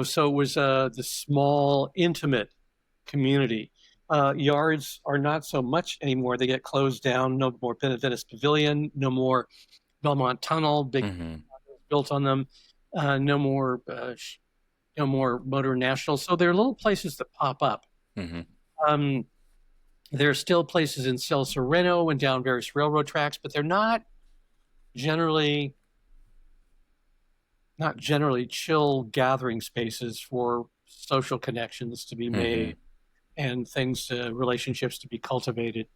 so it was the small, intimate community. Yards are not so much anymore. They get closed down. No more Venice Pavilion. No more Belmont Tunnel. Big Hmm. built on them. No more. No more Motor National. So there are little places that pop up. Hmm. Um, there are still places in El Sereno and down various railroad tracks, but they're generally not generally chill gathering spaces for social connections to be Hmm. made and relationships to be cultivated.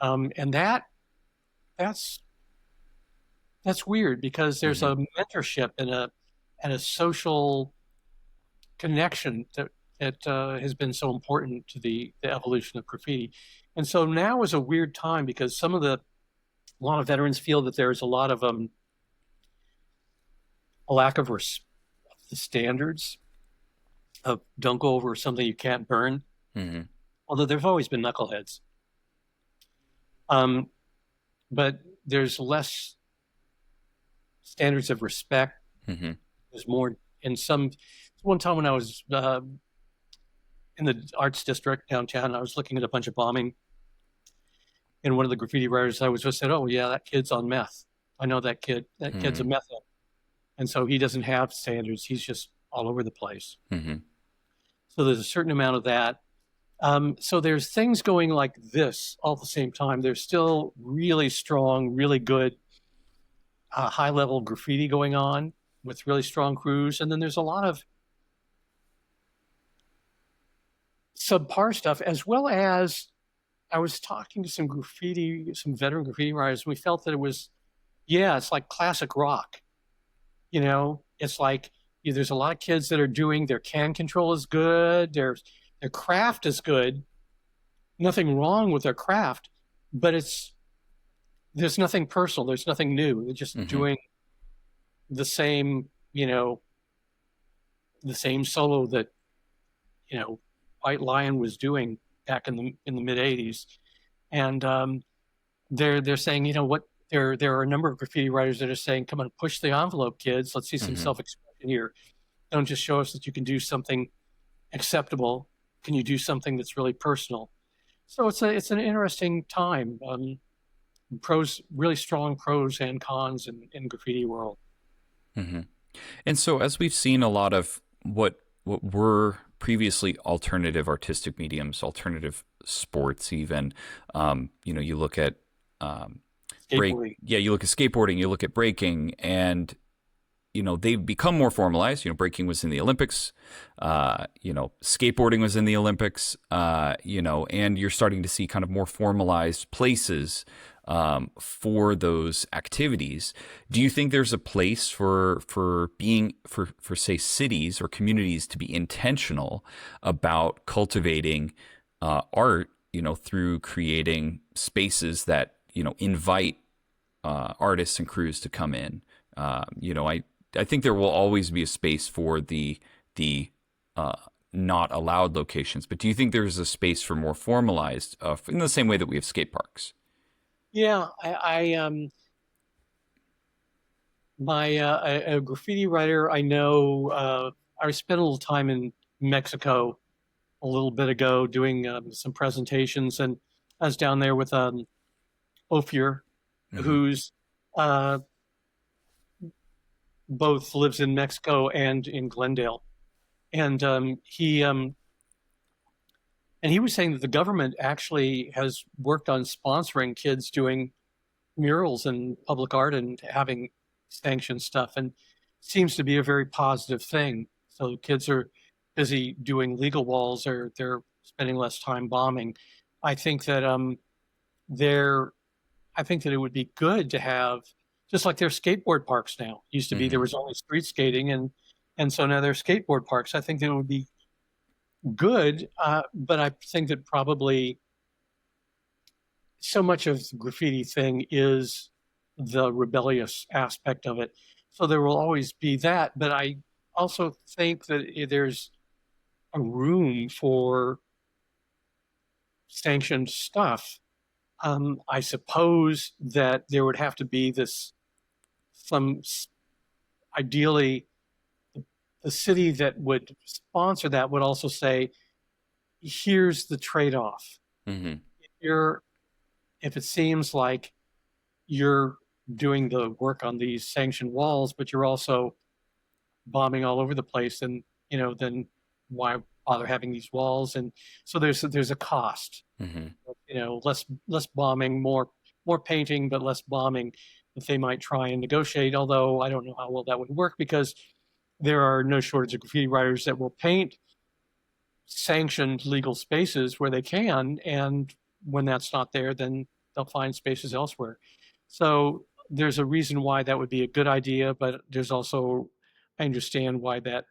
And that's that's weird because there's Hmm. a mentorship and a social connection that has been so important to the evolution of graffiti. And so now is a weird time because a lot of veterans feel that there's a lot of a lack of the standards of don't go over something you can't burn. Hmm. Although there've always been knuckleheads, um, but there's less standards of respect. Hmm. There's more in some. One time when I was in the arts district downtown, I was looking at a bunch of bombing, and one of the graffiti writers I was just said, "Oh yeah, that kid's on meth. I know that kid. That kid's a Hmm. meth head, and so he doesn't have standards. He's just all over the place." Hmm. So there's a certain amount of that. So there's things going like this all at the same time. There's still really strong, really good, high level graffiti going on with really strong crews, and then there's a lot of subpar stuff as well as I was talking to some veteran graffiti writers. And we felt that it was, yeah, it's like classic rock. It's like there's a lot of kids that are doing their can control is good, their craft is good, nothing wrong with their craft, but there's nothing personal, there's nothing new. They're just Hmm. doing the same, the same solo that White Lion was doing back in the mid '80s, and they're saying, what? There are a number of graffiti writers that are saying, "Come on, push the envelope, kids. Let's see some Hmm. self-expression here. Don't just show us that you can do something acceptable. Can you do something that's really personal?" So it's an interesting time. Really strong pros and cons in graffiti world. Hmm. And so, as we've seen a lot of what were previously alternative artistic mediums, alternative sports, even, you look at Skateboarding. you look at skateboarding, you look at breaking, and they've become more formalized. Breaking was in the Olympics, skateboarding was in the Olympics, and you're starting to see kind of more formalized places for those activities. Do you think there's a place for being for say cities or communities to be intentional about cultivating art, through creating spaces that invite artists and crews to come in? I think there will always be a space for the uh, not allowed locations, but do you think there's a space for more formalized, in the same way that we have skate parks? Yeah, a graffiti writer I know. I spent a little time in Mexico a little bit ago doing some presentations, and I was down there with Ophir, Hmm. who's uh, both lives in Mexico and in Glendale, and he was saying that the government actually has worked on sponsoring kids doing murals and public art and having sanctioned stuff, and seems to be a very positive thing. So kids are busy doing legal walls, or they're spending less time bombing. I think that they're I think that it would be good to have, just like there's skateboard parks now. Used to be there Hmm. was only street skating, and so now there's skateboard parks. I think that it would be good, but I think that probably so much of the graffiti thing is the rebellious aspect of it. So there will always be that, but I also think that there's a room for sanctioned stuff. I suppose that there would have to be this some ideally the city that would sponsor that would also say, here's the trade-off. Hmm. If you're if it seems like you're doing the work on these sanctioned walls, but you're also bombing all over the place, and then why bother having these walls? And so there's a cost. Hmm. Less bombing, more painting, but less bombing that they might try and negotiate. Although I don't know how well that would work, because there are no shortage of graffiti writers that will paint sanctioned legal spaces where they can, and when that's not there, then they'll find spaces elsewhere. So there's a reason why that would be a good idea, but there's also, I understand why that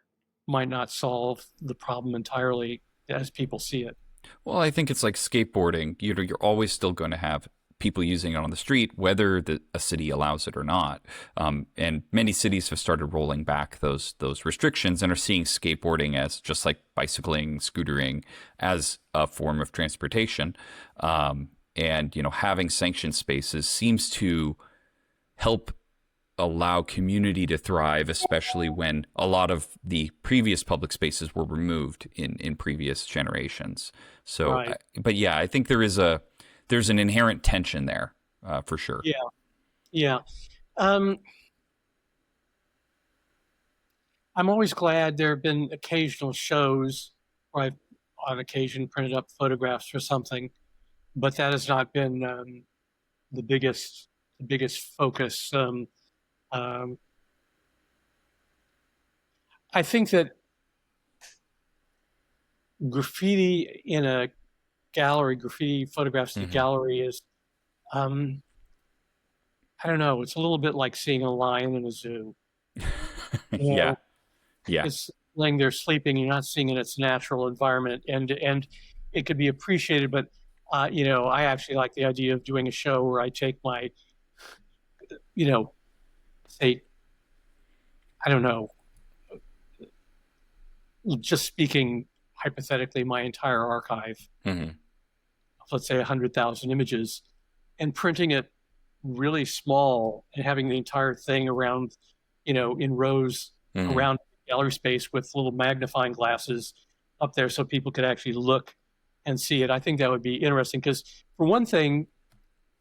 might not solve the problem entirely as people see it. Well, I think it's like skateboarding. You're always still going to have people using it on the street, whether a city allows it or not. And many cities have started rolling back those restrictions and are seeing skateboarding as just like bicycling, scootering, as a form of transportation. And having sanctioned spaces seems to help allow community to thrive, especially when a lot of the previous public spaces were removed in previous generations. So, Right. but yeah, I think there's an inherent tension there, for sure. Yeah. Yeah. Um, I'm always glad there have been occasional shows where I've on occasion printed up photographs for something, but that has not been the biggest focus. Um, I think that graffiti in a gallery, graffiti photographs in a Hmm. gallery is, um, I don't know, it's a little bit like seeing a lion in a zoo. You Yeah, know, yeah. it's laying there sleeping. You're not seeing in its natural environment, and it could be appreciated. But I actually like the idea of doing a show where I take my, you know, say, I don't know, just speaking hypothetically, my entire archive, Hmm. let's say 100,000 images, and printing it really small and having the entire thing around, in rows Hmm. around gallery space with little magnifying glasses up there so people could actually look and see it. I think that would be interesting because, for one thing,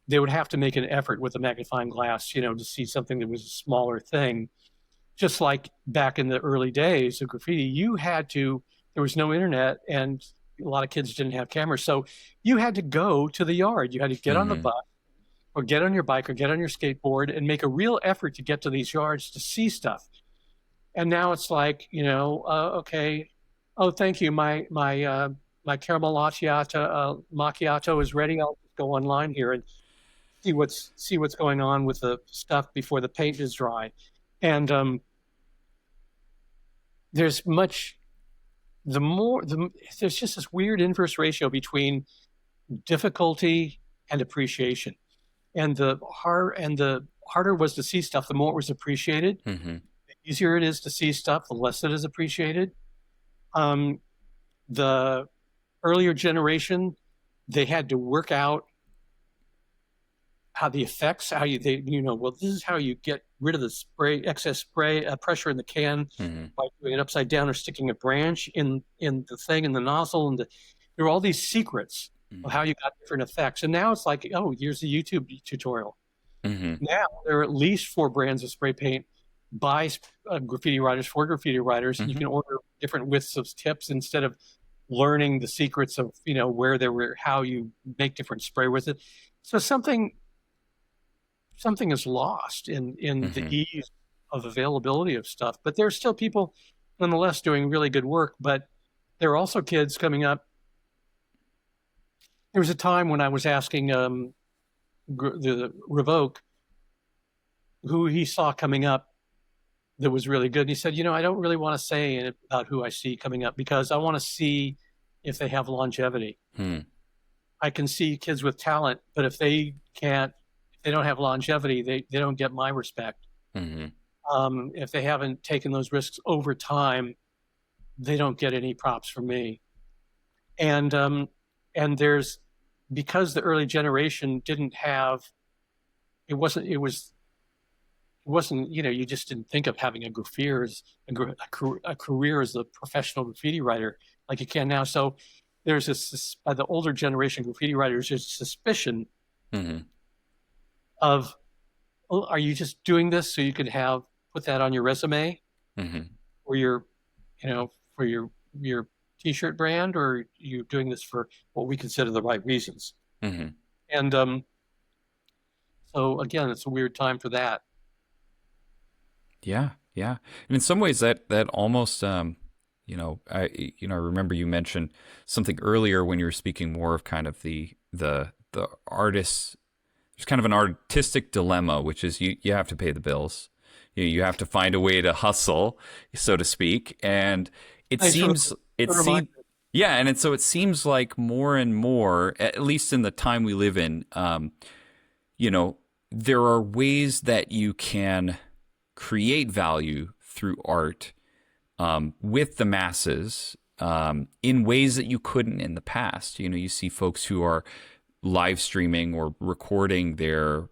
they would have to make an effort with a magnifying glass, to see something that was a smaller thing. Just like back in the early days of graffiti, there was no internet, and a lot of kids didn't have cameras. So you had to go to the yard. You had to get on the Hmm. bus or get on your bike or get on your skateboard and make a real effort to get to these yards to see stuff. And now it's like, okay, oh, thank you. My caramel macchiato is ready. I'll just go online here and see what's going on with the stuff before the paint is dry. And there's much the more the there's just this weird inverse ratio between difficulty and appreciation. And the harder was to see stuff, the more it was appreciated. Hmm. The easier it is to see stuff, the less it is appreciated. Um, the earlier generation, they had to work out how the effects, well, this is how you get rid of the excess spray pressure in the can Mm-hmm. by doing it upside down or sticking a branch in the thing in the nozzle, and there are all these secrets of how you got different effects. And now it's like, oh, here's the YouTube tutorial. Mm-hmm. Now there are at least 4 brands of spray paint by graffiti writers for graffiti writers, and you Mm-hmm. can order different widths of tips instead of learning the secrets of where there were how you make different spray with it. So something is lost in the Mm-hmm. ease of availability of stuff. But there's still people nonetheless doing really good work. But there are also kids coming up. There was a time when I was asking the Revoke who he saw coming up that was really good. And he said, I don't really want to say about who I see coming up because I want to see if they have longevity. Mm-hmm. I can see kids with talent, but if they don't have longevity, they don't get my respect. Mm-hmm. If they haven't taken those risks over time, they don't get any props from me. And there's, because the early generation didn't have, it wasn't, you just didn't think of having a career as a professional graffiti writer like you can now. So there's this, by the older generation graffiti writers, there's suspicion Mm-hmm. of, oh, are you just doing this so you could put that on your resume Mm-hmm. or for your t-shirt brand, or are you doing this for what we consider the right reasons? Mm-hmm. And so again, it's a weird time for that. Yeah, yeah. And in some ways, that almost, I remember you mentioned something earlier when you were speaking more of kind of the artists. There's kind of an artistic dilemma, which is you have to pay the bills. You have to find a way to hustle, so to speak. And it Thanks seems for it the seems reminder. yeah, and so it seems like more and more, at least in the time we live in, there are ways that you can create value through art with the masses in ways that you couldn't in the past. You see folks who are live streaming or recording the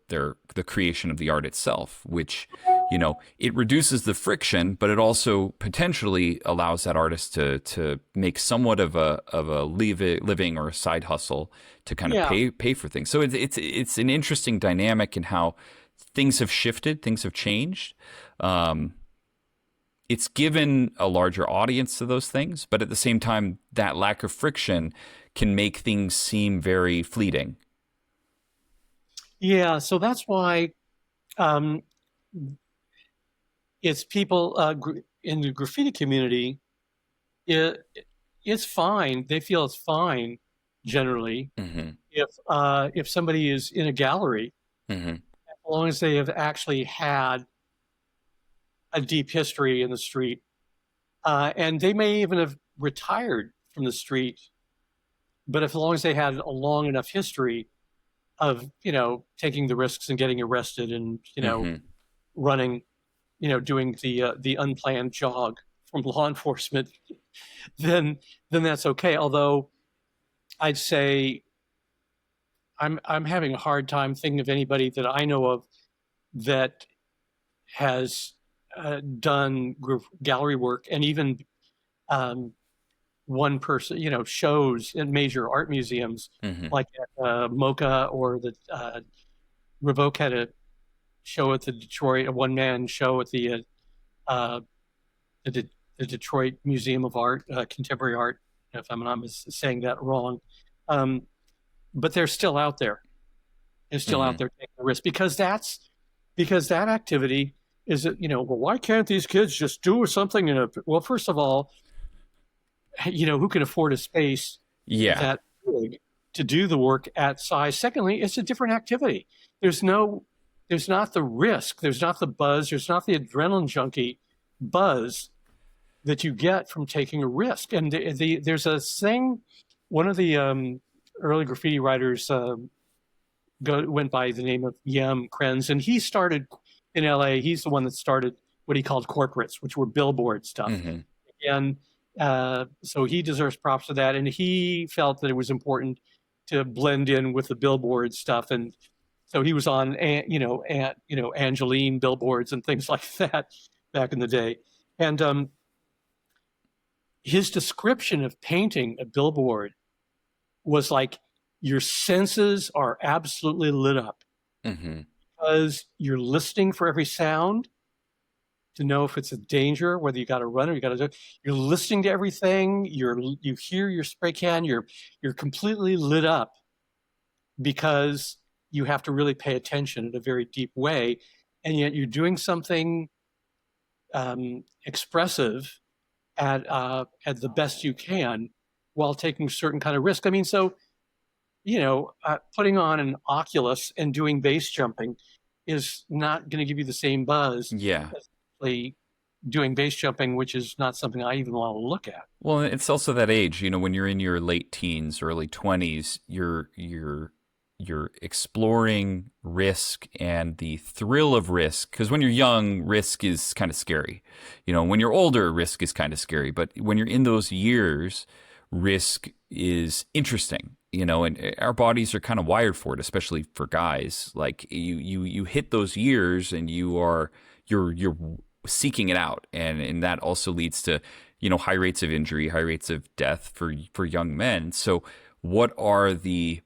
creation of the art itself, which it reduces the friction, but it also potentially allows that artist to make somewhat of a living or a side hustle to kind of Yeah. pay for things. So it's an interesting dynamic in how things have shifted, things have changed. It's given a larger audience to those things, but at the same time, that lack of friction can make things seem very fleeting. Yeah. So that's why um, it's people in the graffiti community. It, it's fine. They feel it's fine generally Mm-hmm. if somebody is in a gallery, Mm-hmm. as long as they have actually had a deep history in the street, and they may even have retired from the street. But as long as they had a long enough history of taking the risks and getting arrested and Mm-hmm. running, doing the unplanned jog from law enforcement, then that's okay. Although I'd say I'm having a hard time thinking of anybody that I know of that has done gallery work and even um, one person, shows in major art museums Mm-hmm. like at MoCA, or the Revoke had a show at the Detroit, a one-man show at uh, the Detroit Museum of Art, Contemporary Art, if I'm not saying that wrong. Um, but they're still out there. They're still Mm-hmm. out there taking the risk because that activity is, well, why can't these kids just do something well, first of all, who can afford a space Yeah. that big to do the work at size? Secondly, it's a different activity. There's not the risk, there's not the buzz, there's not the adrenaline junkie buzz that you get from taking a risk. And there's a thing, one of the early graffiti writers went by the name of Yem Krenz, and he started in LA. He's the one that started what he called corporates, which were billboard stuff. Mm-hmm. And so he deserves props for that. And he felt that it was important to blend in with the billboard stuff. And So he was on, Angeline billboards and things like that back in the day. And his description of painting a billboard was like, your senses are absolutely lit up Mm-hmm. because you're listening for every sound to know if it's a danger, whether you got to run or you got to do. You're listening to everything. You hear your spray can. You're completely lit up because you have to really pay attention in a very deep way, and yet you're doing something expressive at the best you can while taking certain kind of risk. I mean, so putting on an Oculus and doing base jumping is not going to give you the same buzz Yeah. as actually doing base jumping, which is not something I even want to look at. Well, it's also that age, when you're in your late teens, early 20s, you're exploring risk and the thrill of risk. Because when you're young, risk is kind of scary. When you're older, risk is kind of scary. But when you're in those years, risk is interesting. And our bodies are kind of wired for it, especially for guys. Like you hit those years and you're seeking it out, and that also leads to high rates of injury, high rates of death for young men. So what are the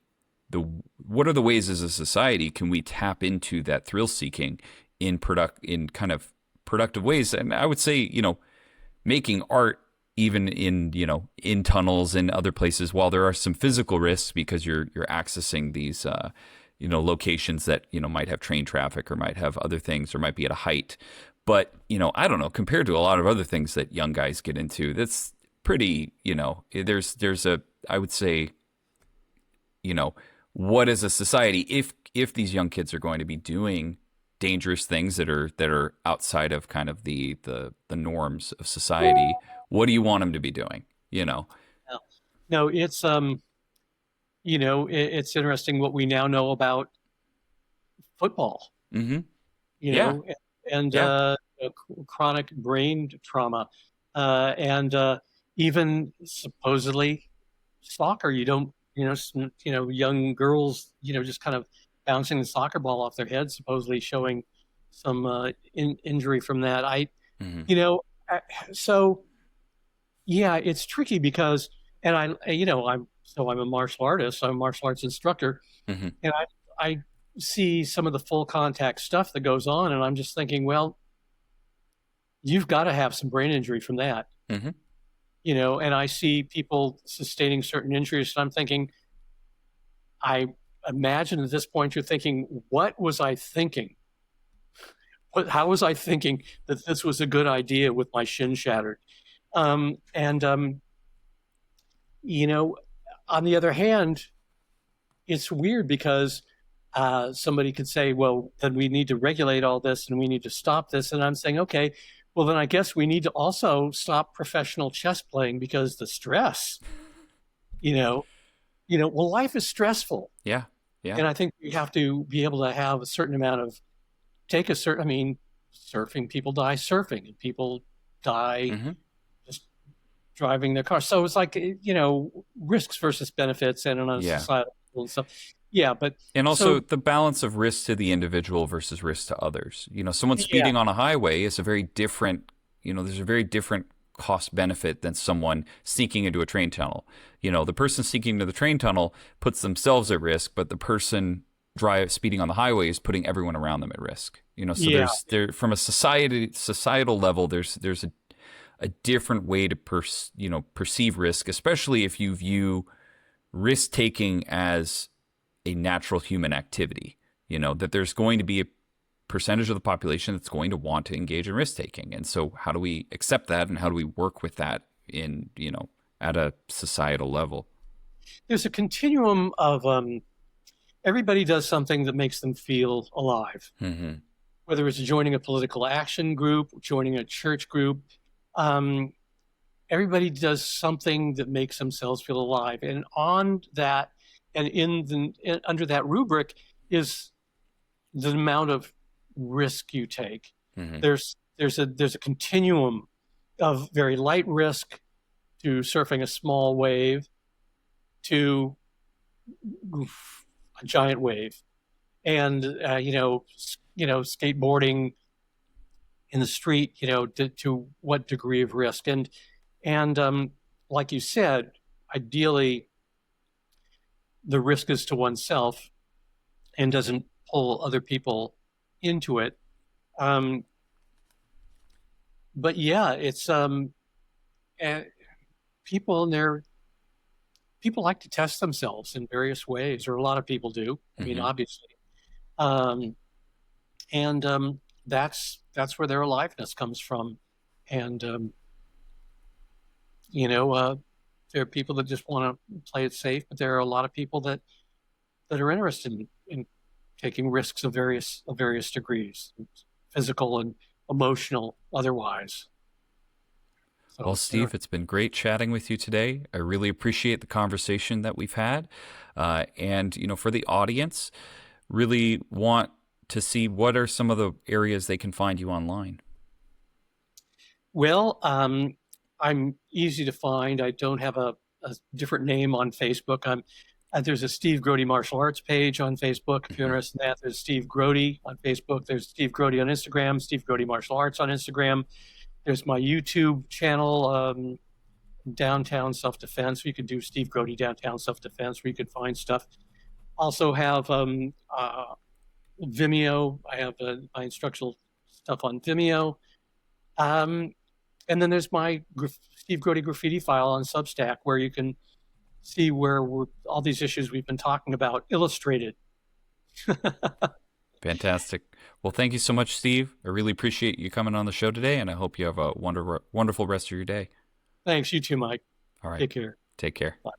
ways as a society can we tap into that thrill seeking in kind of productive ways? And I would say making art, even in tunnels and other places, while there are some physical risks because you're accessing these locations that might have train traffic or might have other things or might be at a height. But, I don't know, compared to a lot of other things that young guys get into, that's pretty, there's I would say, what is a society, if these young kids are going to be doing dangerous things that are outside of kind of the norms of society, what do you want them to be doing, No, it's it's interesting what we now know about football. Mm-hmm. you Yeah. know, and Yeah. chronic brain trauma, and even supposedly soccer. You don't, young girls, just kind of bouncing the soccer ball off their head, supposedly showing some injury from that. Mm-hmm. You know, I- so yeah, it's tricky because, and I'm a martial artist. I'm a martial arts instructor, Mm-hmm. and I see some of the full contact stuff that goes on, and I'm just thinking, well, you've got to have some brain injury from that, Mm-hmm. and I see people sustaining certain injuries, and I'm thinking, I imagine at this point you're thinking, what was I thinking? How was I thinking that this was a good idea with my shin shattered? And you know, on the other hand, it's weird because somebody could say, well, then we need to regulate all this and we need to stop this. And I'm saying, okay, well, then I guess we need to also stop professional chess playing because the stress, you know, well, life is stressful. Yeah. Yeah. And I think we have to be able to have a certain amount of, I mean, surfing, people die surfing and people die Mm-hmm. just driving their car. So it's like, risks versus benefits and on a Yeah. societal level and stuff. Yeah, but And also so the balance of risk to the individual versus risk to others. Someone yeah, speeding on a highway is a very different, there's a very different cost benefit than someone sneaking into a train tunnel. The person sneaking into the train tunnel puts themselves at risk, but the person speeding on the highway is putting everyone around them at risk. So yeah, there from a societal level, there's a different way to perceive risk, especially if you view risk taking as a natural human activity, that there's going to be a percentage of the population that's going to want to engage in risk taking. And so how do we accept that and how do we work with that in, at a societal level? there's a continuum of everybody does something that makes them feel alive, Mm-hmm. whether it's joining a political action group, joining a church group. Um, Everybody does something that makes themselves feel alive, and on that, and under that rubric is the amount of risk you take. Mm-hmm. There's a continuum of very light risk to surfing a small wave to a giant wave. and skateboarding in the street, to what degree of risk. And like you said, ideally, the risk is to oneself and doesn't pull other people into it. Um, but yeah, it's and people and their people like to test themselves in various ways, or a lot of people do. I mean, Hmm. obviously, um, and that's where their aliveness comes from. And you know, uh, there are people that just want to play it safe, but there are a lot of people that are interested in taking risks of various degrees, physical and emotional, otherwise. Well, So it's Steve, it's been great chatting with you today. I really appreciate the conversation that we've had. And, for the audience, really want to see what are some of the areas they can find you online. well. I'm easy to find. I don't have a different name on Facebook. There's a Steve Grody martial arts page on Facebook. If you're Hmm. interested in that, there's Steve Grody on Facebook. There's Steve Grody on Instagram. Steve Grody martial arts on Instagram. There's my YouTube channel, Downtown Self Defense. You could do Steve Grody Downtown Self Defense, where you could find stuff. Also have Vimeo. I have my instructional stuff on Vimeo. Um, and then there's my Steve Grody graffiti file on Substack, where you can see where all these issues we've been talking about illustrated. Fantastic. Well, thank you so much, Steve. I really appreciate you coming on the show today, and I hope you have a wonderful rest of your day. Thanks, you too, Mike. All right. Take care. Take care. Bye.